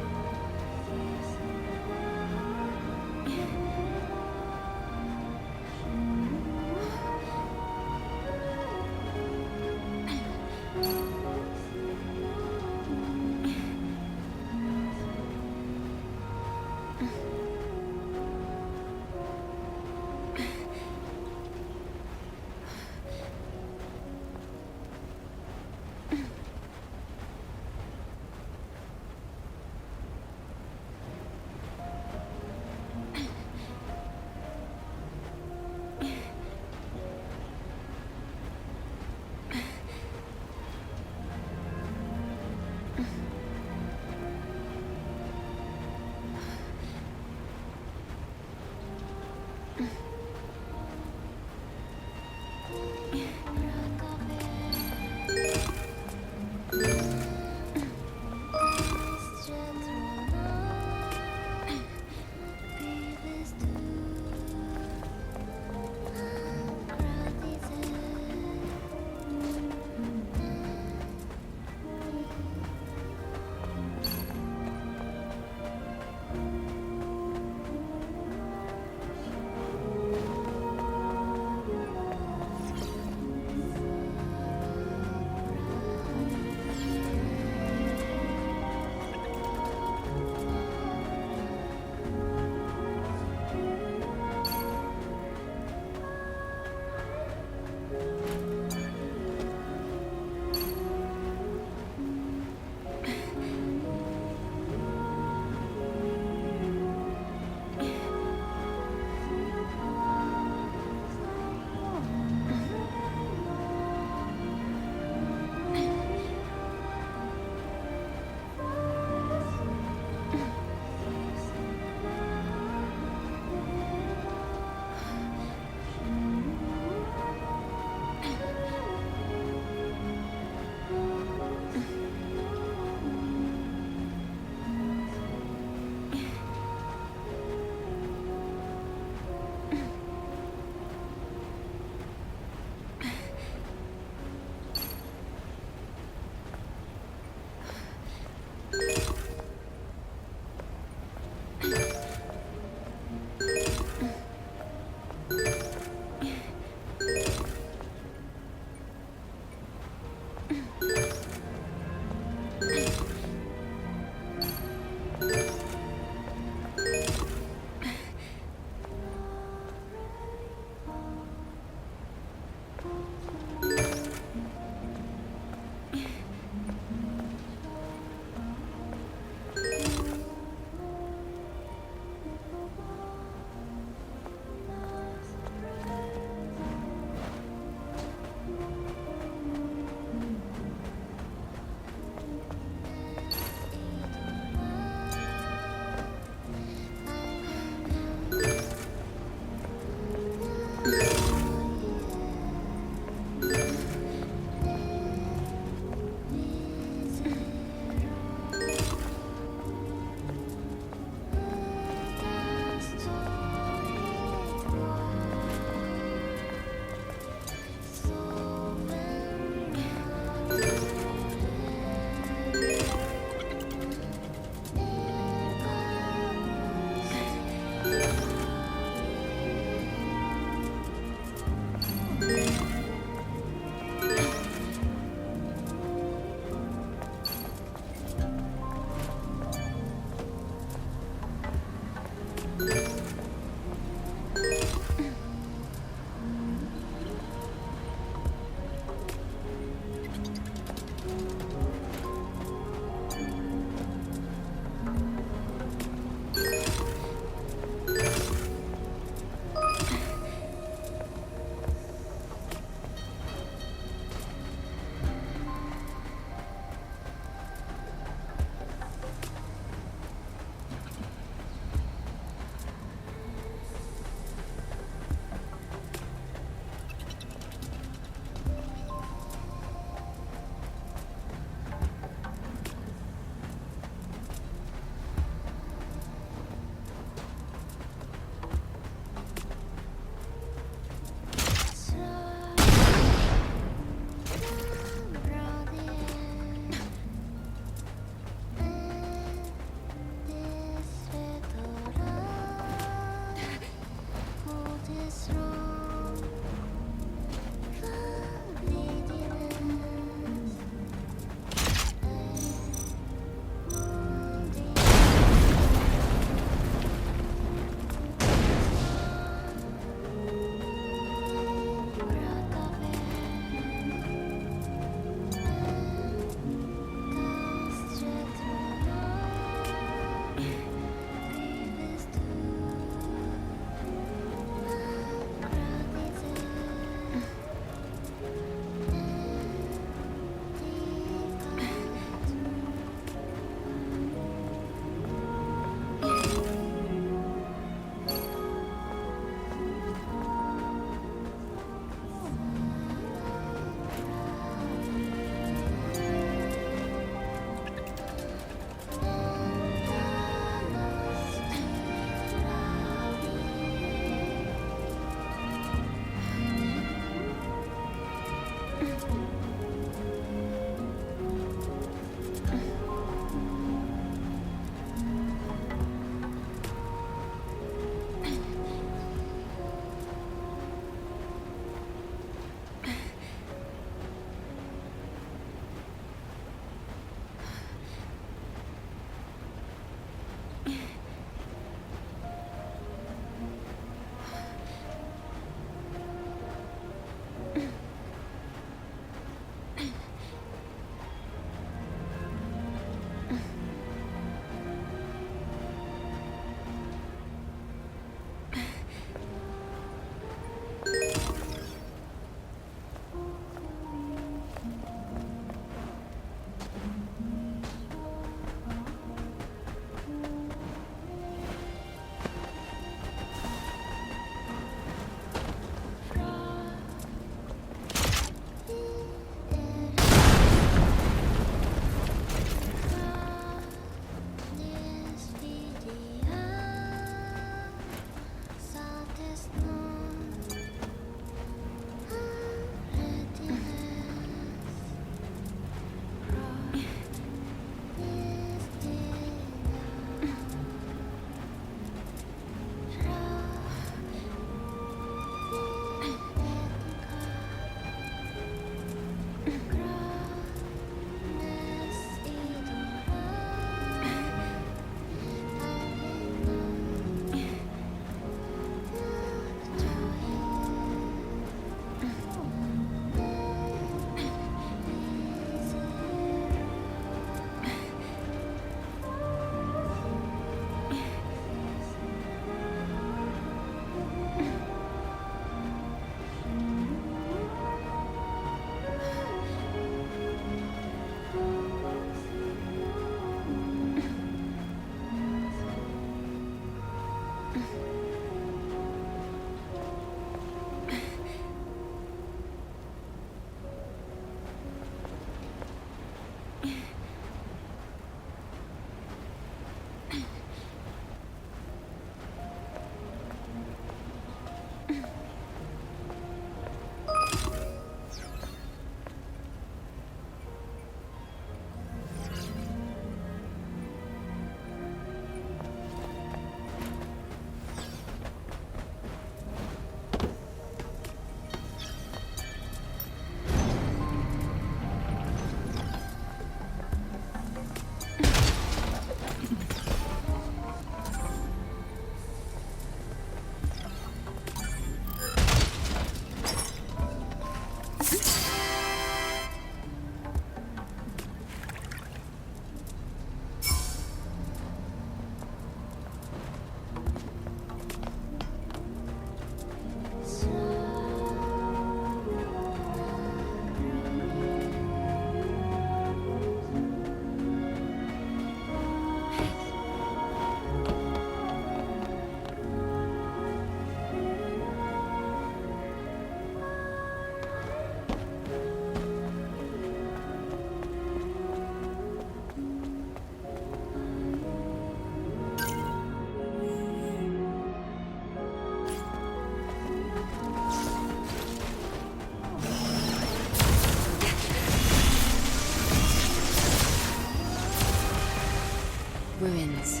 Ruins,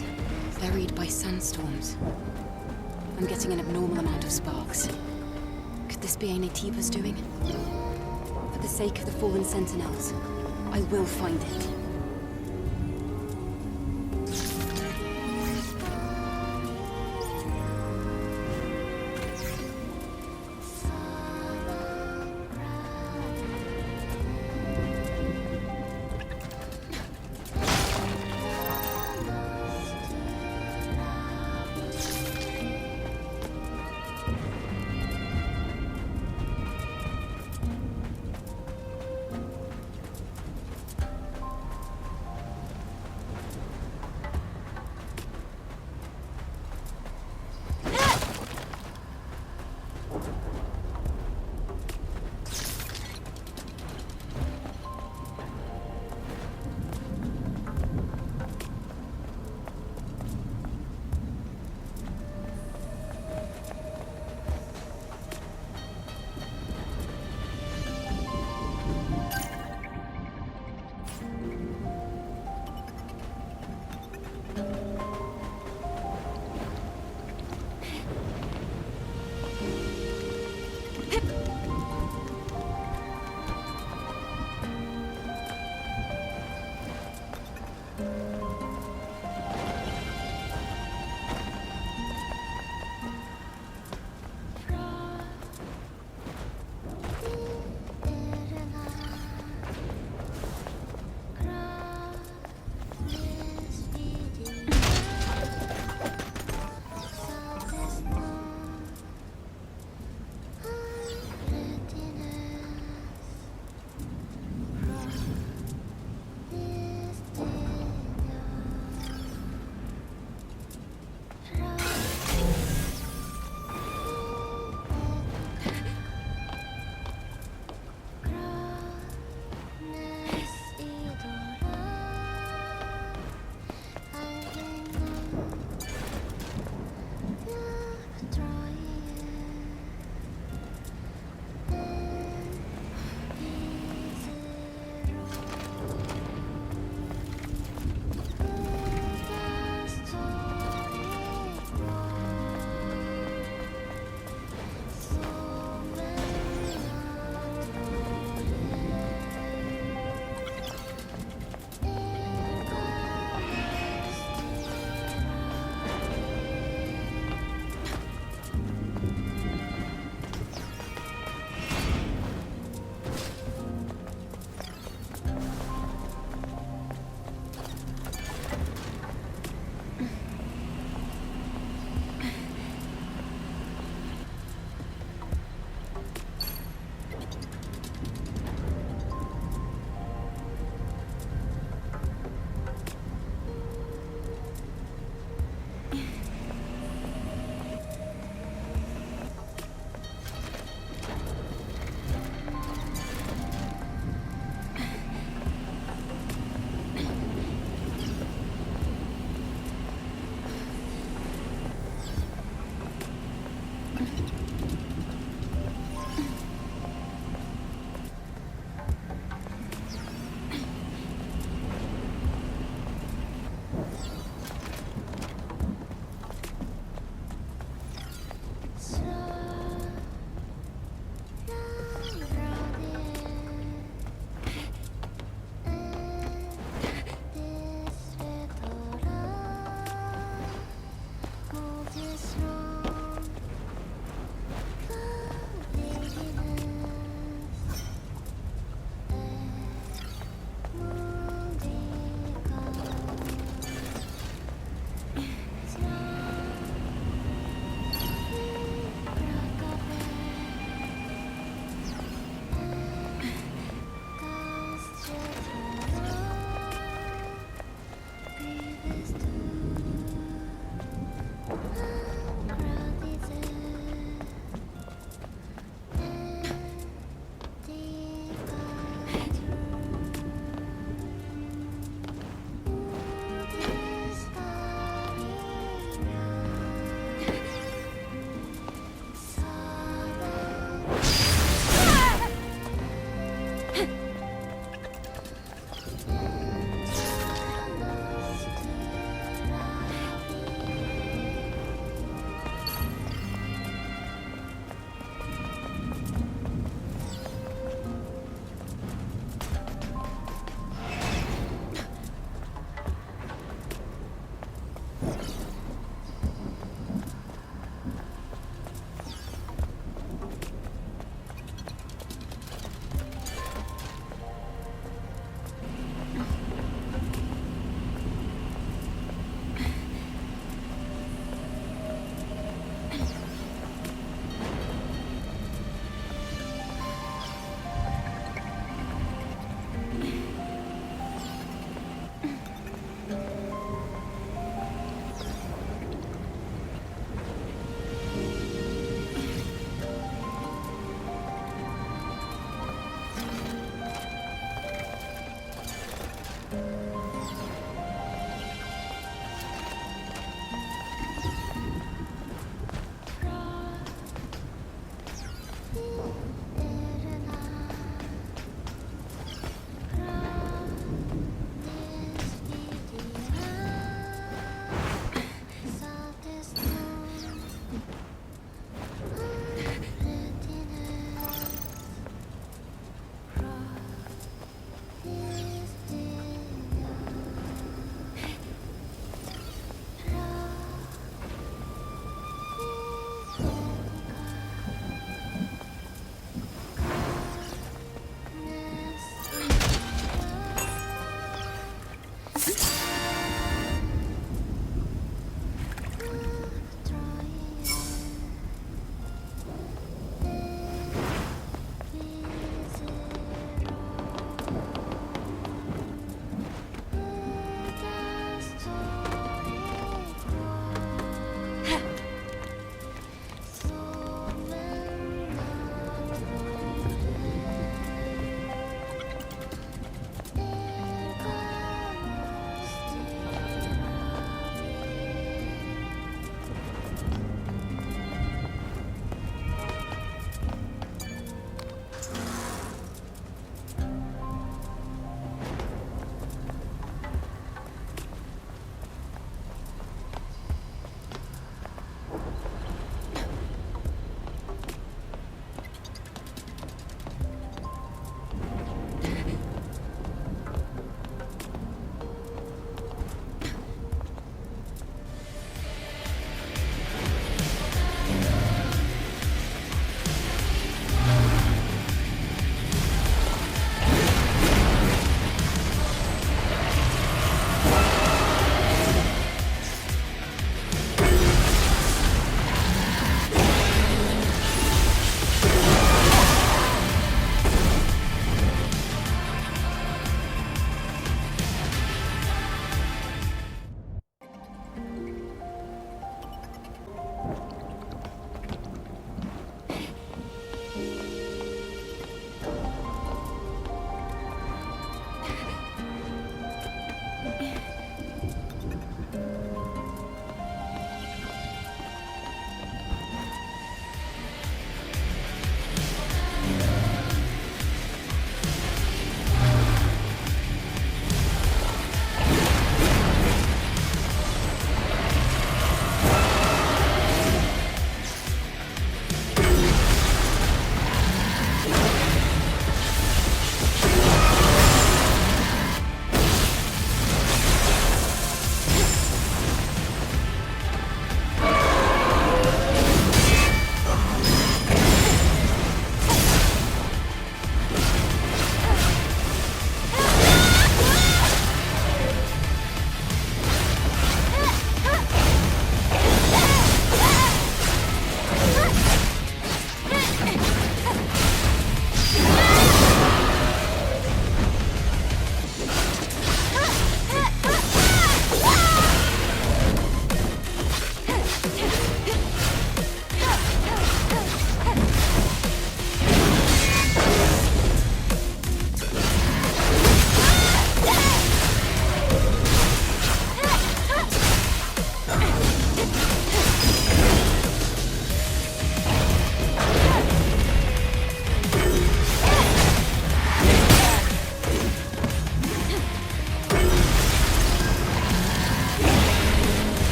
buried by sandstorms. I'm getting an abnormal amount of sparks. Could this be Naytiba's doing? For the sake of the fallen sentinels, I will find it.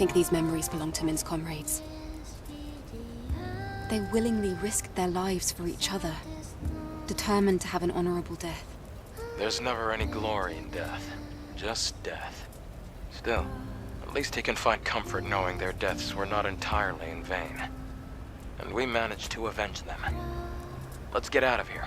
think these memories belong to Min's comrades. They willingly risked their lives for each other, determined to have an honorable death. There's never any glory in death, just death. Still, at least he can find comfort knowing their deaths were not entirely in vain. And we managed to avenge them. Let's get out of here.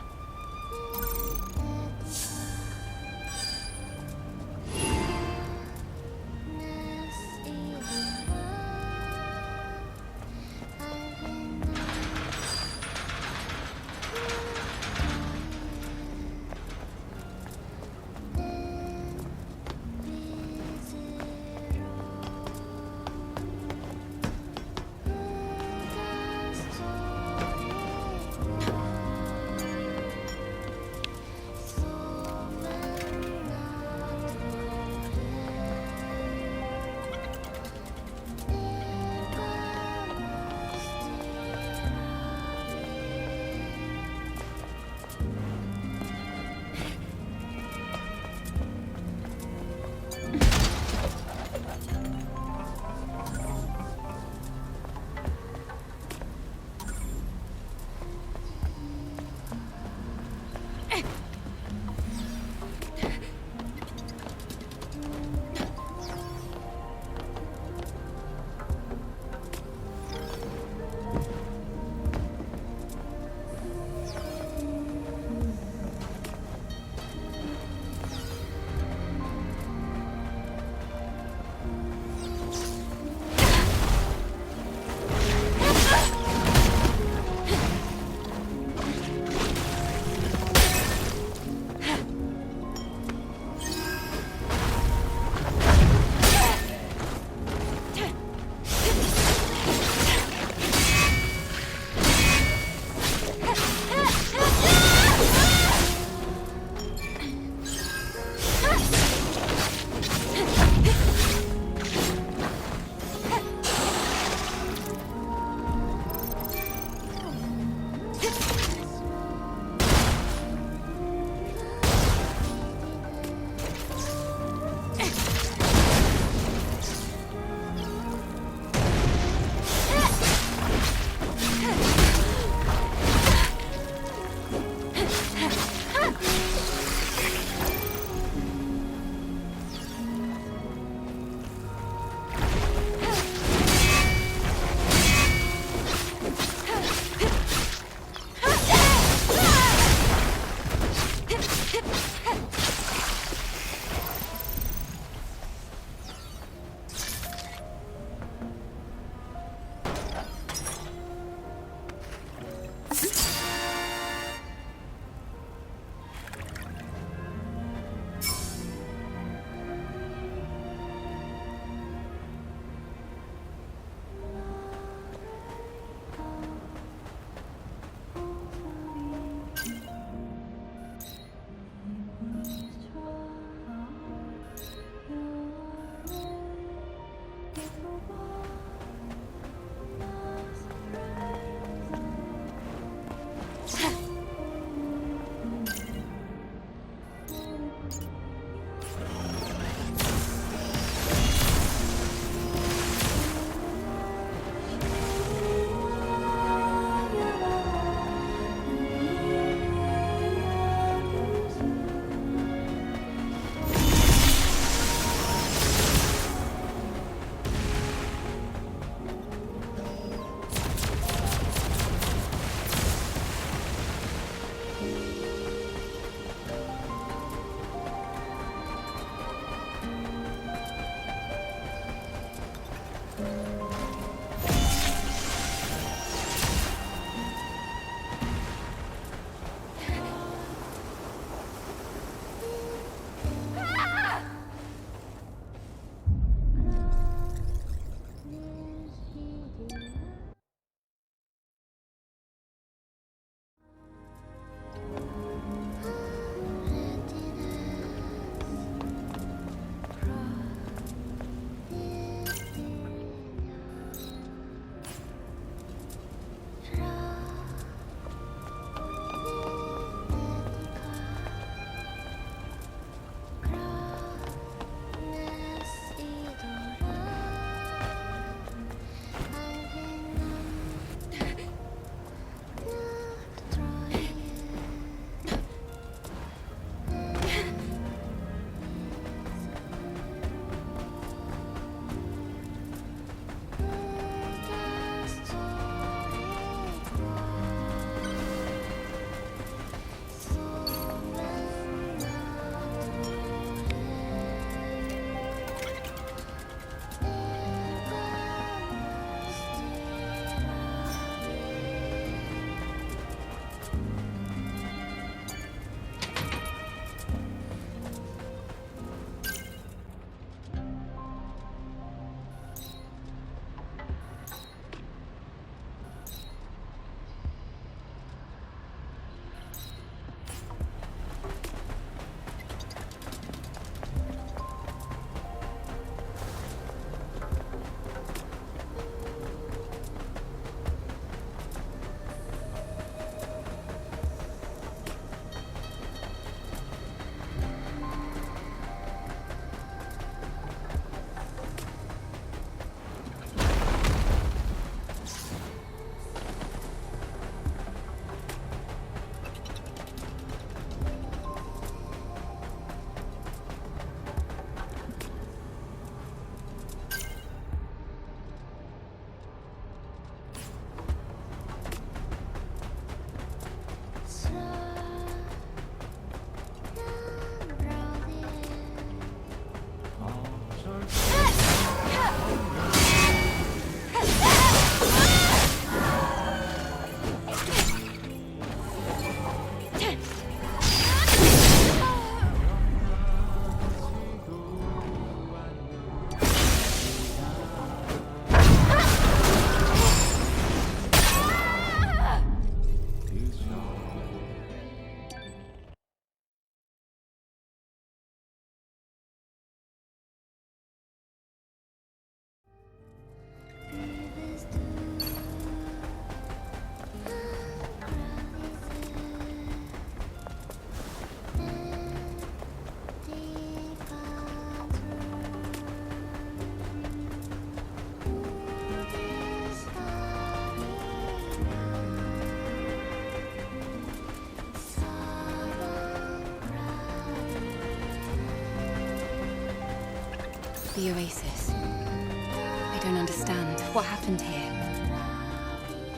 The Oasis. I don't understand. What happened here?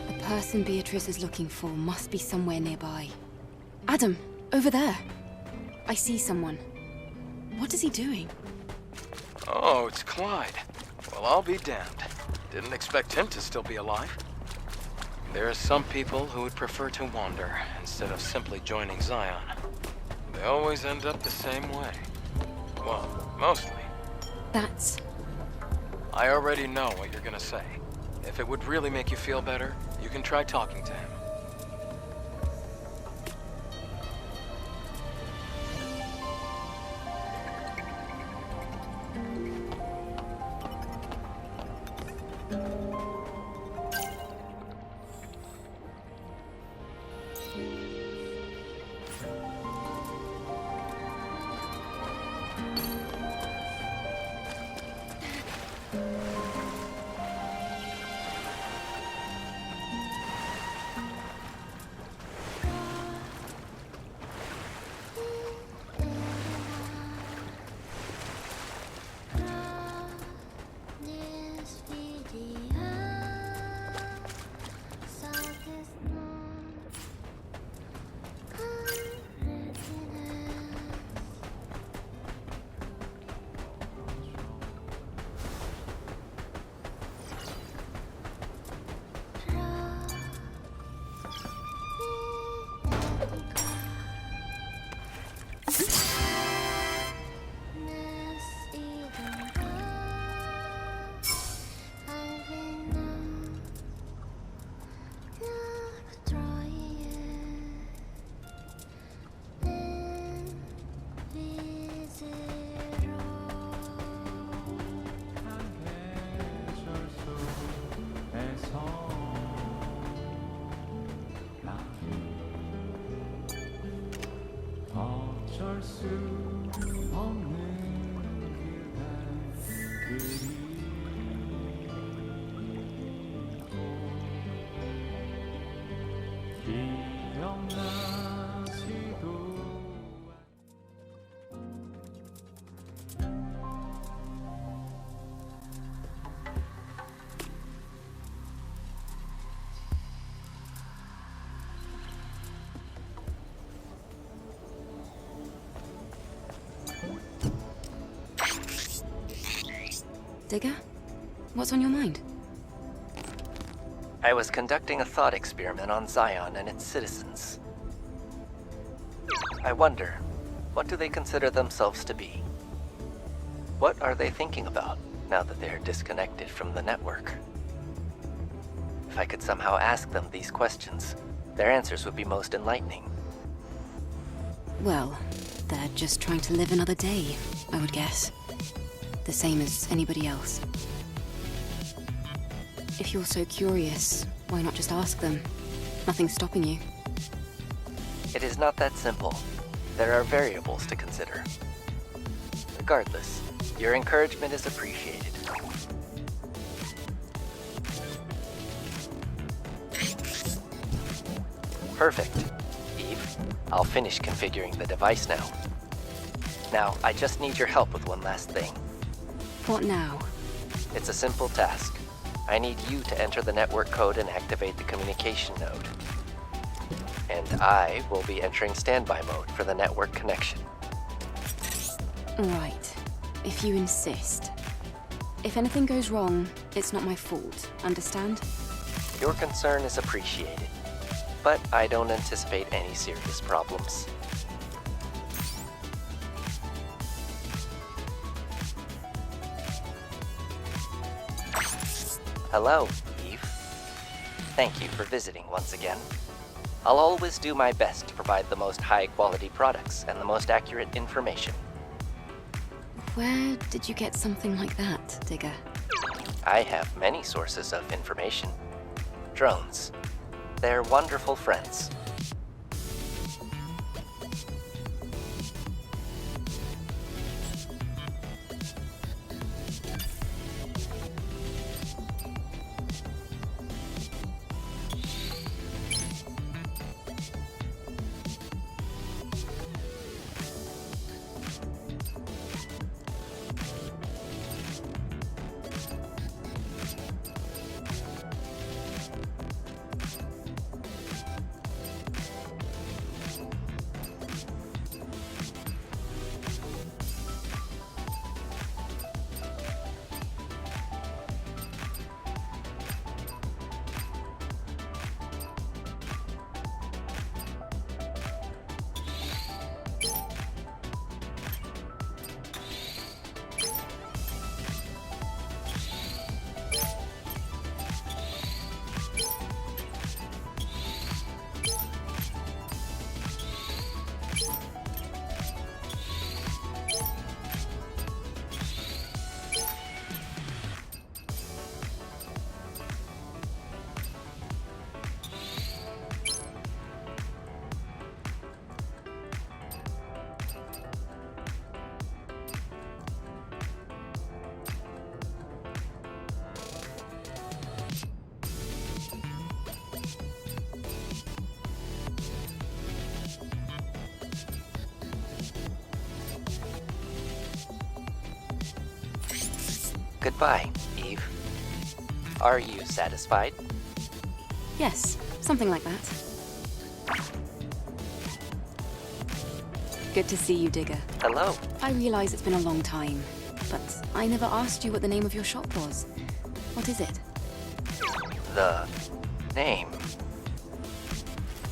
The person Beatrice is looking for must be somewhere nearby. Adam, over there. I see someone. What is he doing? Oh, it's Clyde. Well, I'll be damned. Didn't expect him to still be alive. There are some people who would prefer to wander instead of simply joining Zion. They always end up the same way. Well, mostly. That's... I already know what you're gonna say. If it would really make you feel better, you can try talking to him. Digger? What's on your mind? I was conducting a thought experiment on Zion and its citizens. I wonder, what do they consider themselves to be? What are they thinking about now that they are disconnected from the network? If I could somehow ask them these questions, their answers would be most enlightening. Well, they're just trying to live another day, I would guess. The same as anybody else. If you're so curious, why not just ask them? Nothing's stopping you. It is not that simple. There are variables to consider. Regardless, your encouragement is appreciated. Perfect. Eve, I'll finish configuring the device now. Now, I just need your help with one last thing. What now? It's a simple task. I need you to enter the network code and activate the communication node. And I will be entering standby mode for the network connection. Right. If you insist. If anything goes wrong, it's not my fault. Understand? Your concern is appreciated, but I don't anticipate any serious problems. Hello, Eve. Thank you for visiting once again. I'll always do my best to provide the most high-quality products and the most accurate information. Where did you get something like that, Digger? I have many sources of information. Drones. They're wonderful friends. goodbye, Eve. Are you satisfied? Yes, something like that. Good to see you, Digger. Hello. I realize it's been a long time, but I never asked you what the name of your shop was. What is it? The name.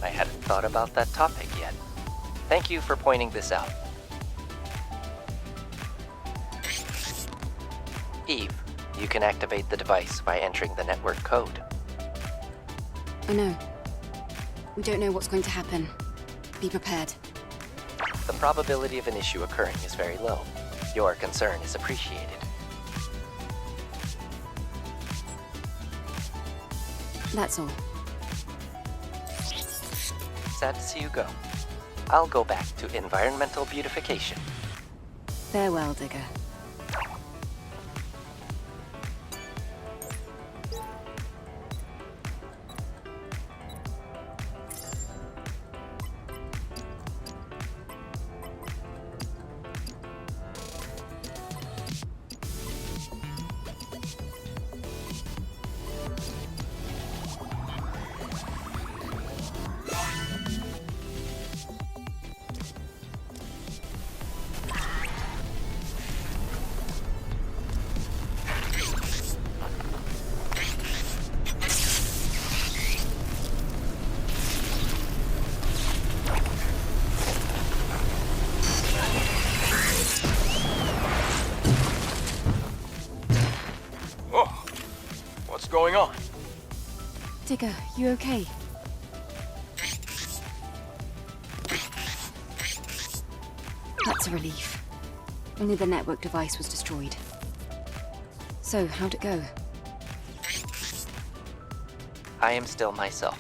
I hadn't thought about that topic yet. Thank you for pointing this out. Eve, you can activate the device by entering the network code. I know. We don't know what's going to happen. Be prepared. The probability of an issue occurring is very low. Your concern is appreciated. That's all. Sad to see you go. I'll go back to environmental beautification. Farewell, Digger. Going on? Digger, you okay? That's a relief. Only the network device was destroyed. So, how'd it go? I am still myself.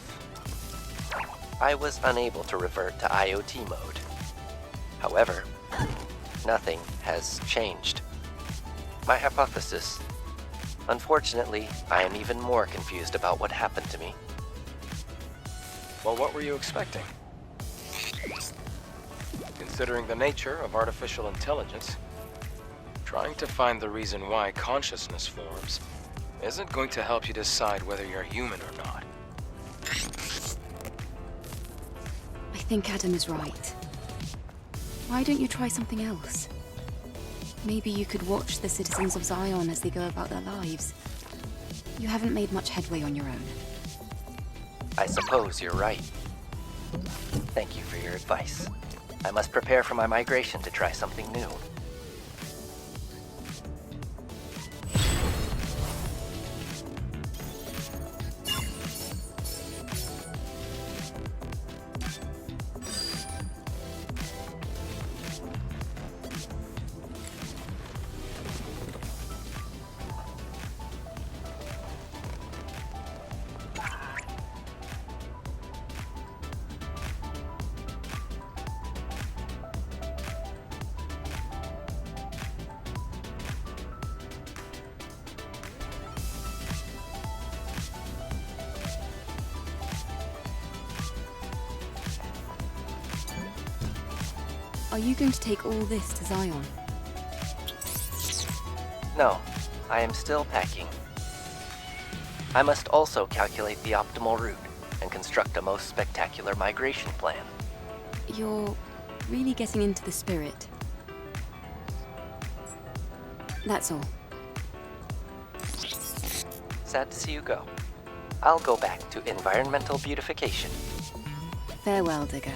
I was unable to revert to IoT mode. However, nothing has changed. My hypothesis. Unfortunately, I am even more confused about what happened to me. Well, what were you expecting? Considering the nature of artificial intelligence, trying to find the reason why consciousness forms isn't going to help you decide whether you're human or not. I think Adam is right. Why don't you try something else? Maybe you could watch the citizens of Zion as they go about their lives. You haven't made much headway on your own. I suppose you're right. Thank you for your advice. I must prepare for my migration to try something new. Are you going to take all this to Zion? No, I am still packing. I must also calculate the optimal route and construct a most spectacular migration plan. You're really getting into the spirit. That's all. Sad to see you go. I'll go back to environmental beautification. Farewell, Digger.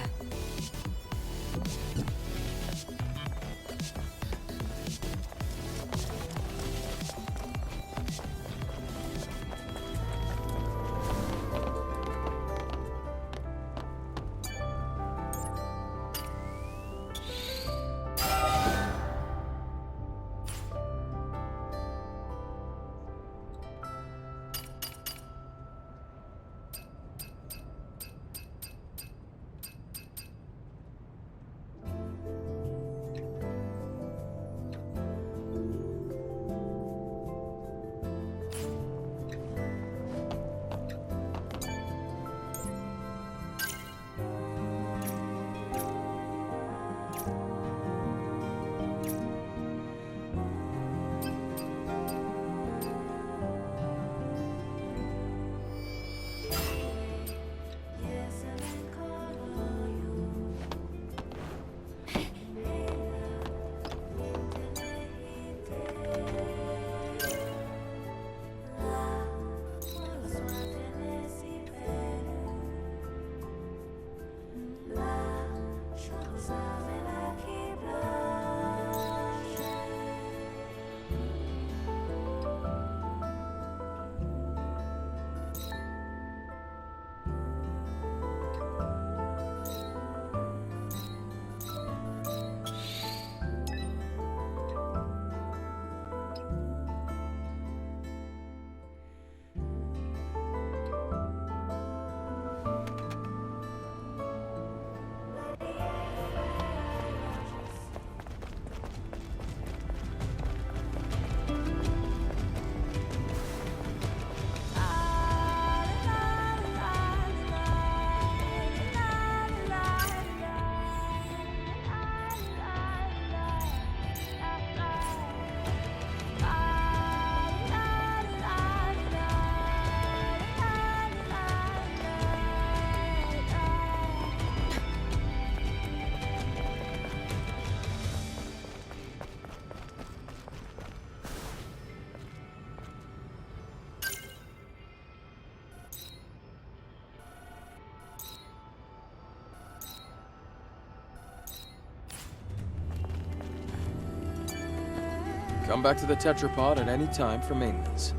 Come back to the tetrapod at any time for maintenance.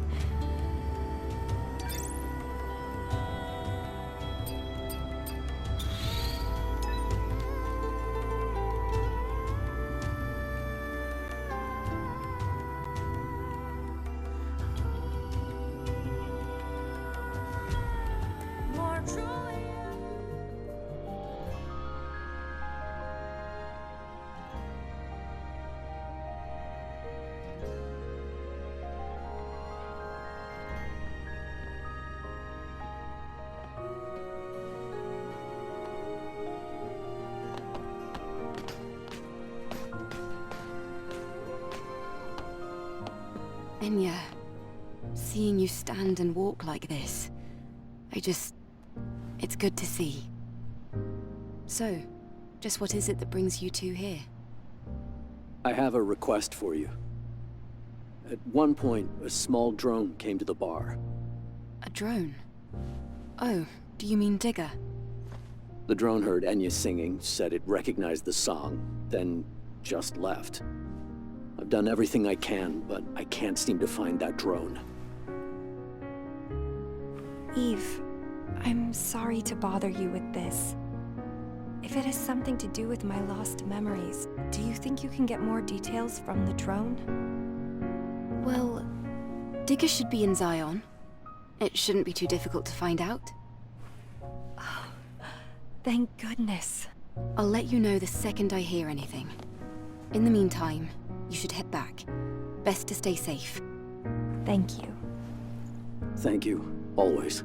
Enya, seeing you stand and walk like this, it's good to see. So, just what is it that brings you two here? I have a request for you. At one point, a small drone came to the bar. A drone? Oh, do you mean Digger? The drone heard Enya singing, said it recognized the song, then just left. I've done everything I can, but I can't seem to find that drone. Eve, I'm sorry to bother you with this. If it has something to do with my lost memories, do you think you can get more details from the drone? Well, Digger should be in Zion. It shouldn't be too difficult to find out. Oh, thank goodness. I'll let you know the second I hear anything. In the meantime, you should head back. Best to stay safe. Thank you. Thank you, always.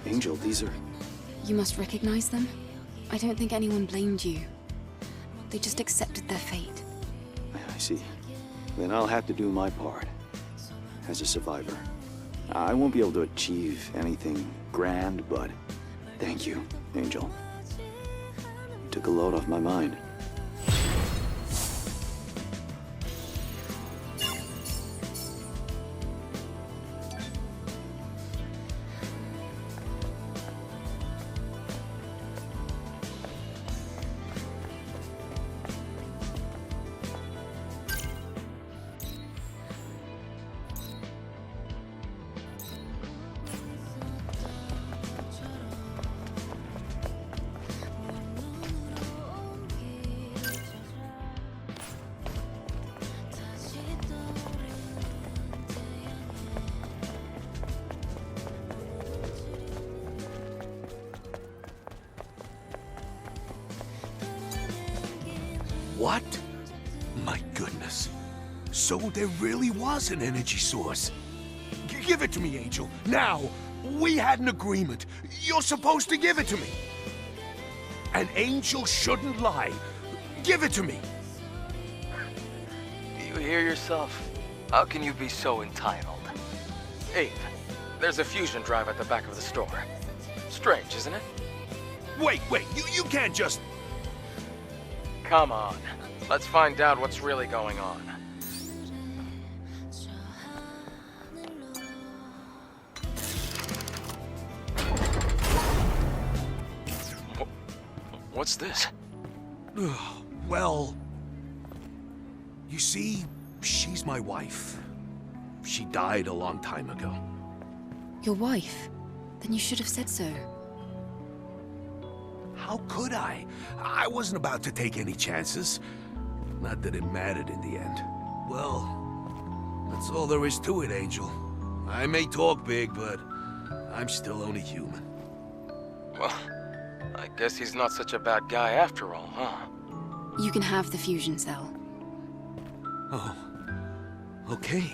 Angel, these are... You must recognize them? I don't think anyone blamed you. They just accepted their fate. I see. Then I'll have to do my part. As a survivor. I won't be able to achieve anything grand, but... Thank you, Angel. You took a load off my mind. What? My goodness. So there really was an energy source. Give it to me, Angel. Now! We had an agreement. You're supposed to give it to me. An angel shouldn't lie. Give it to me. You hear yourself? How can you be so entitled? Eve, there's a fusion drive at the back of the store. Strange, isn't it? Wait, you can't just... Come on. Let's find out what's really going on. What's this? Well... You see, she's my wife. She died a long time ago. Your wife? Then you should have said so. How could I? I wasn't about to take any chances. Not that it mattered in the end. Well, that's all there is to it, Angel. I may talk big, but I'm still only human. Well, I guess he's not such a bad guy after all, huh? You can have the fusion cell. Oh, okay.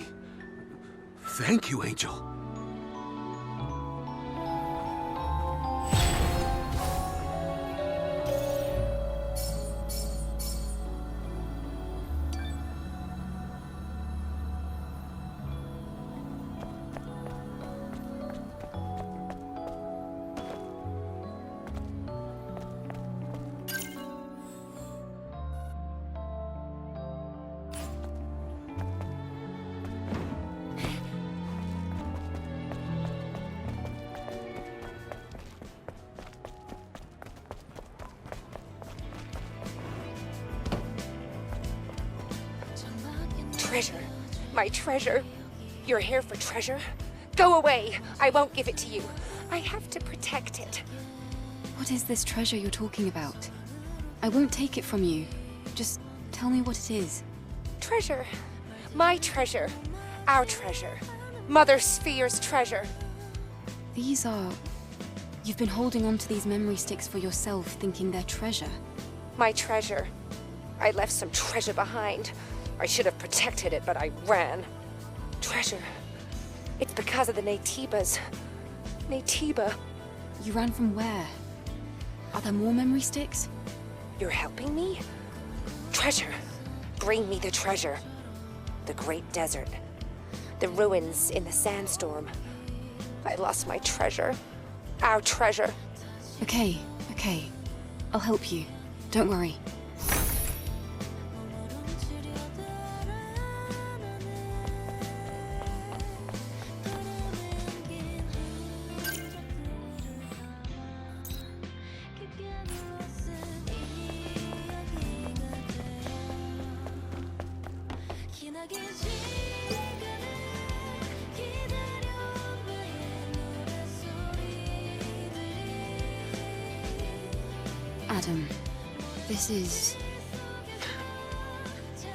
Thank you, Angel. treasure. My treasure. You're here for treasure? Go away. I won't give it to you. I have to protect it. What is this treasure you're talking about? I won't take it from you. Just tell me what it is. Treasure. My treasure. Our treasure. Mother Sphere's treasure. These are... You've been holding on to these memory sticks for yourself, thinking they're treasure. My treasure. I left some treasure behind. I should have protected it, but I ran. Treasure. It's because of the Naytibas. Naytiba. You ran from where? Are there more memory sticks? You're helping me? Treasure. Bring me the treasure. The Great Desert. The ruins in the sandstorm. I lost my treasure. Our treasure. Okay. I'll help you. Don't worry. Adam, this is...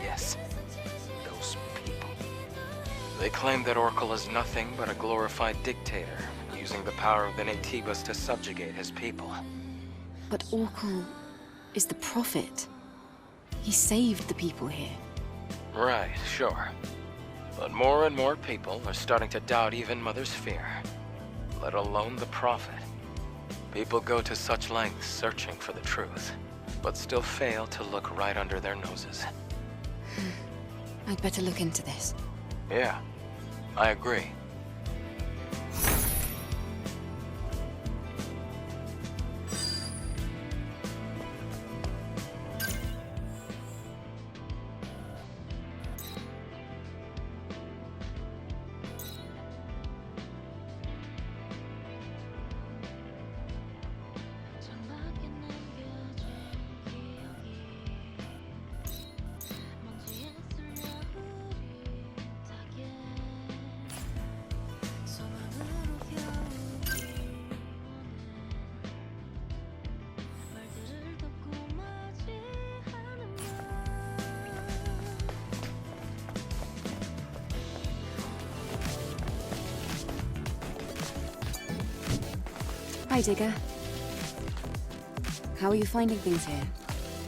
Yes. Those people. They claim that Oracle is nothing but a glorified dictator, using the power of the Naytibas to subjugate his people. But Oracle is the prophet. He saved the people here. Right, sure. But more and more people are starting to doubt even Mother Sphere, let alone the prophet. People go to such lengths searching for the truth, but still fail to look right under their noses. I'd better look into this. Yeah, I agree. Hi, Digger. How are you finding things here?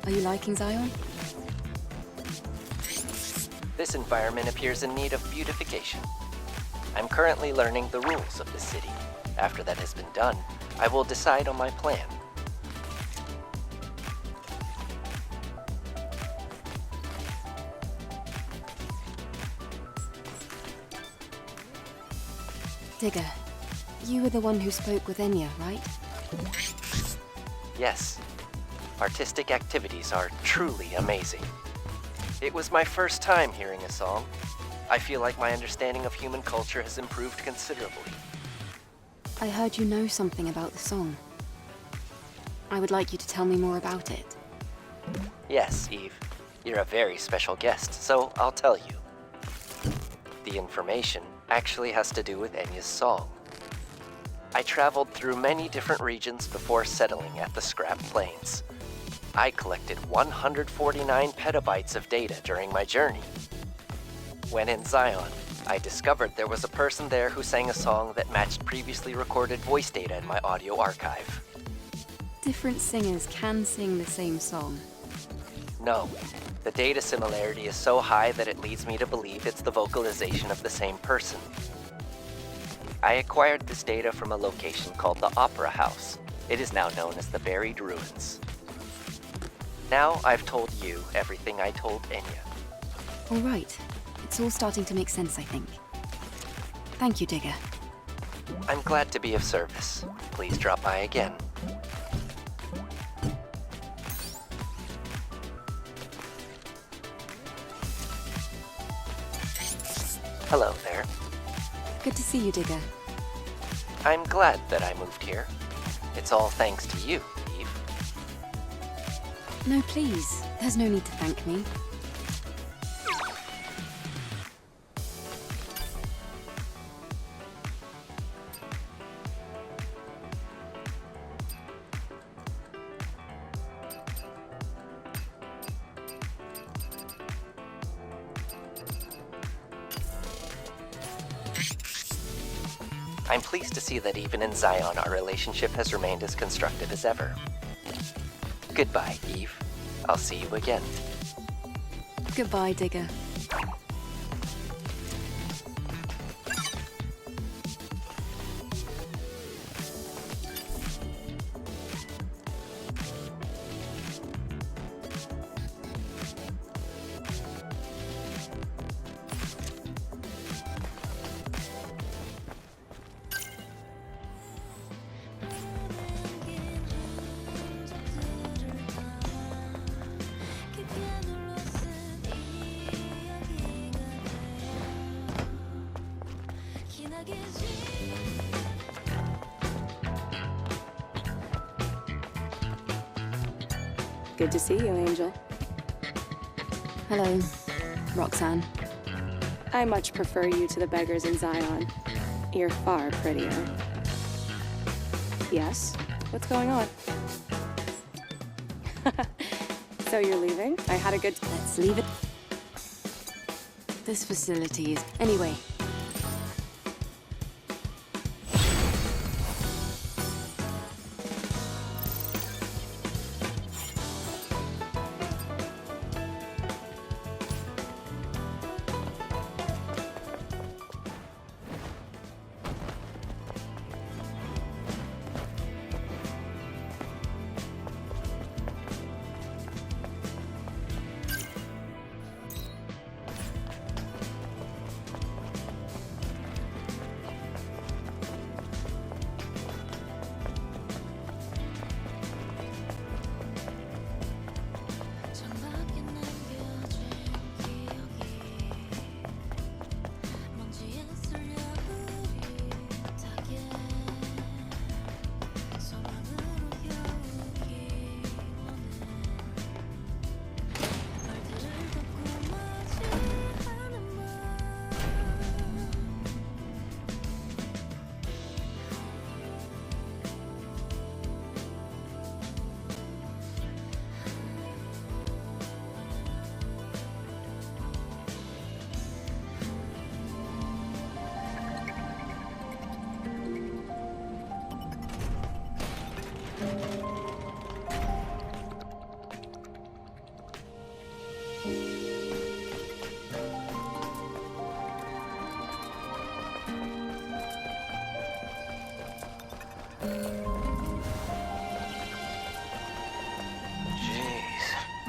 Are you liking Zion? This environment appears in need of beautification. I'm currently learning the rules of the city. After that has been done, I will decide on my plan. Digger, you were the one who spoke with Enya, right? Yes. Artistic activities are truly amazing. It was my first time hearing a song. I feel like my understanding of human culture has improved considerably. I heard you know something about the song. I would like you to tell me more about it. Yes, Eve. You're a very special guest, so I'll tell you. The information actually has to do with Enya's song. I traveled through many different regions before settling at the Scrap Plains. I collected 149 petabytes of data during my journey. When in Zion, I discovered there was a person there who sang a song that matched previously recorded voice data in my audio archive. Different singers can sing the same song. No, the data similarity is so high that it leads me to believe it's the vocalization of the same person. I acquired this data from a location called the Opera House. It is now known as the Buried Ruins. Now I've told you everything I told Enya. All right. It's all starting to make sense, I think. Thank you, Digger. I'm glad to be of service. Please drop by again. Hello there. Good to see you, Digger. I'm glad that I moved here. It's all thanks to you, Eve. No, please. There's no need to thank me. I'm pleased to see that even in Zion, our relationship has remained as constructive as ever. Goodbye, Eve. I'll see you again. Goodbye, Digger. Good to see you, Angel. Hello, Roxanne. I much prefer you to the beggars in Zion. You're far prettier. Yes? What's going on? So you're leaving? I had a good... Let's leave it. This facility is... Anyway.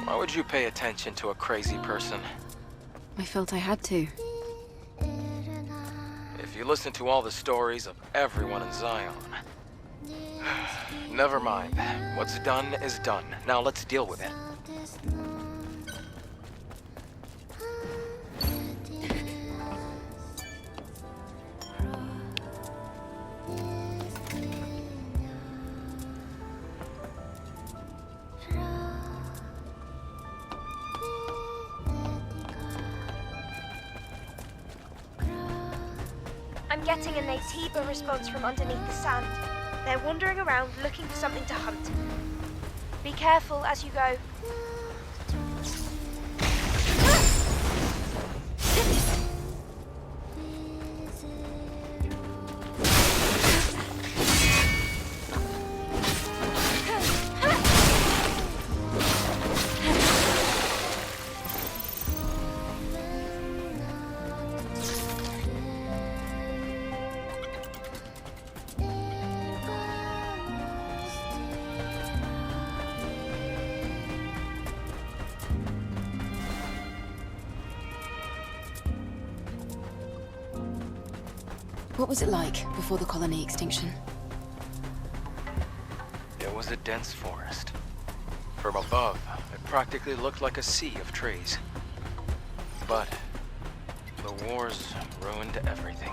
Why would you pay attention to a crazy person? I felt I had to. If you listen to all the stories of everyone in Zion... Never mind. What's done is done. Now let's deal with it. I'm getting a Naytiba response from underneath the sand. They're wandering around looking for something to hunt. Be careful as you go. What was it like before the colony extinction? It was a dense forest. From above, it practically looked like a sea of trees. But the wars ruined everything.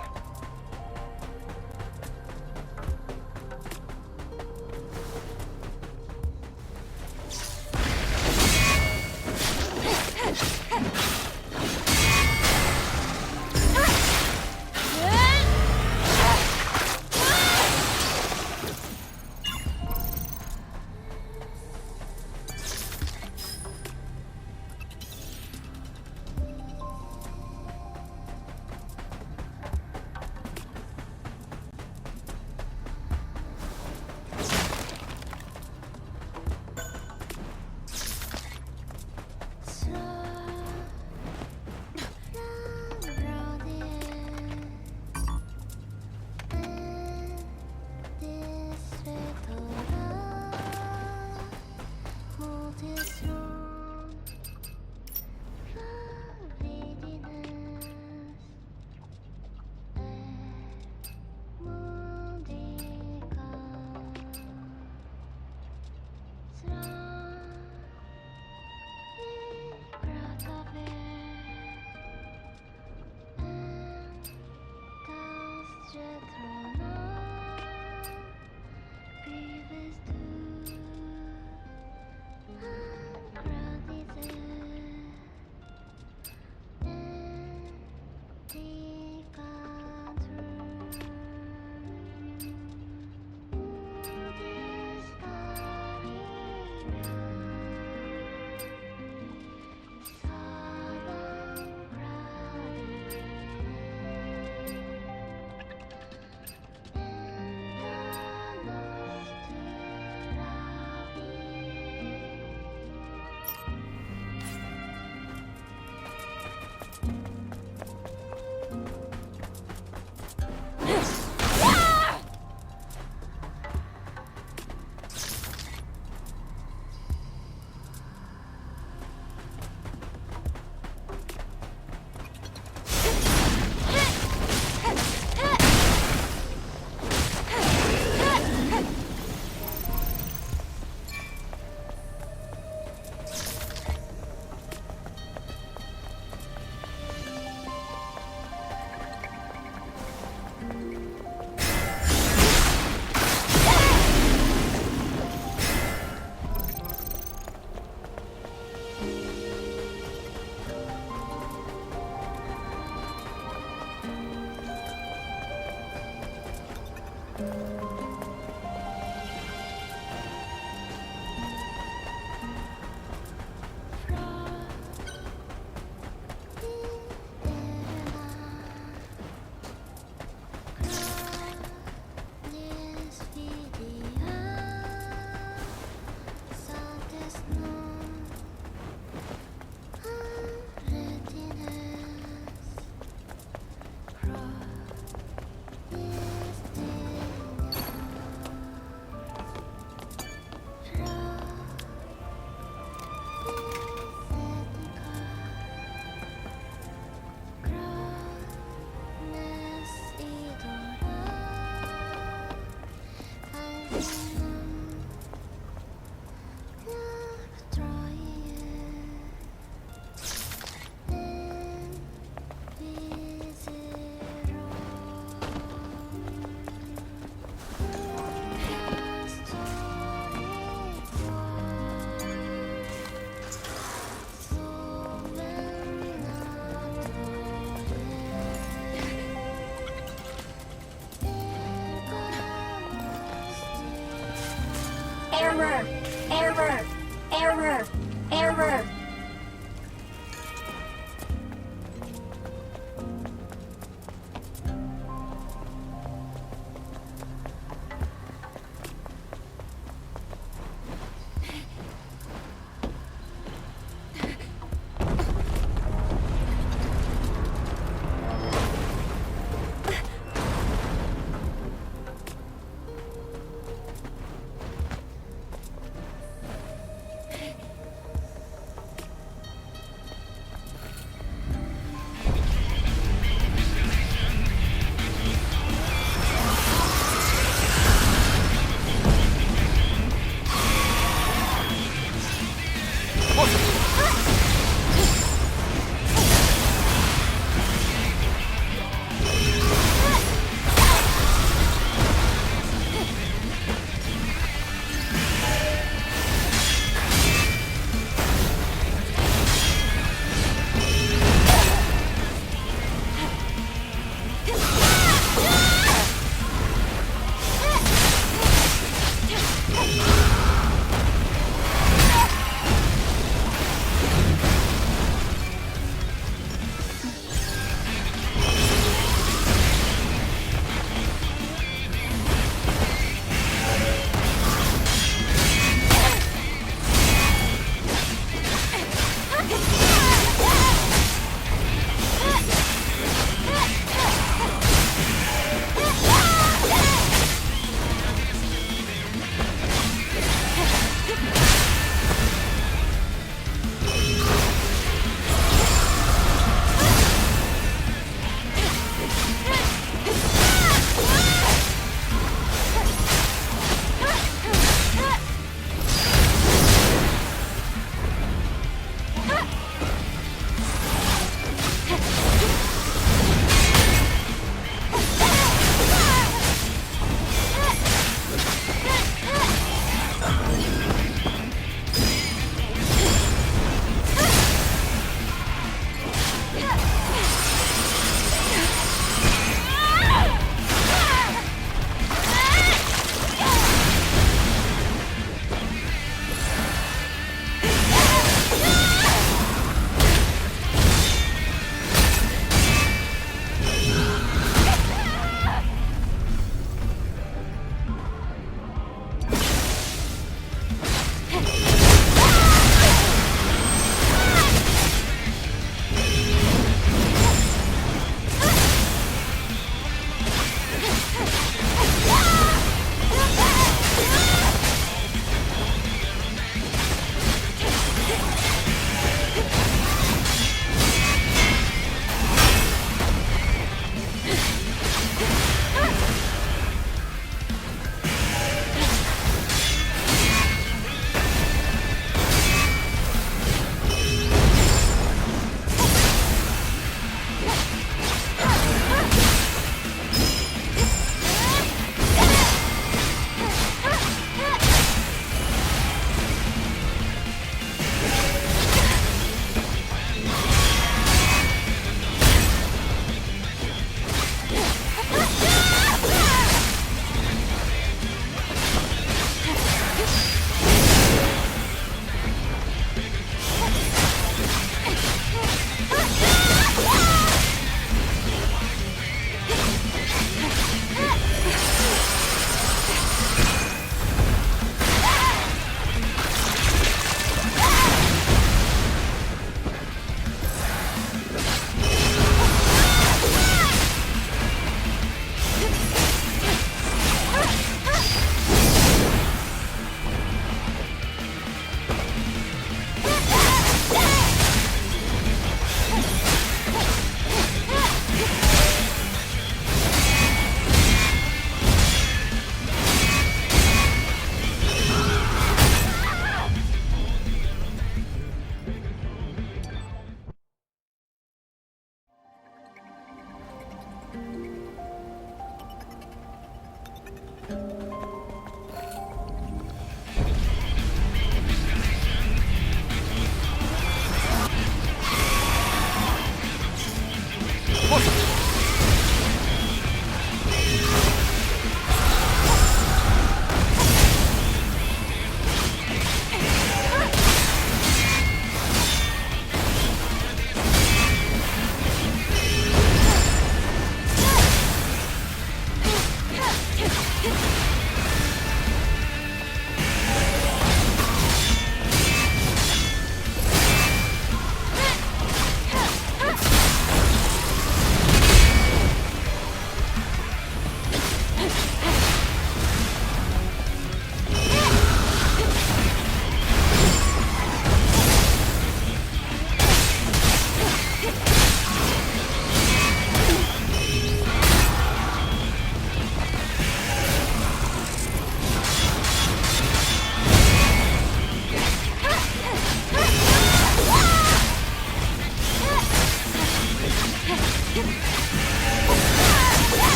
Error! Error! Error! Error!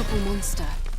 horrible monster.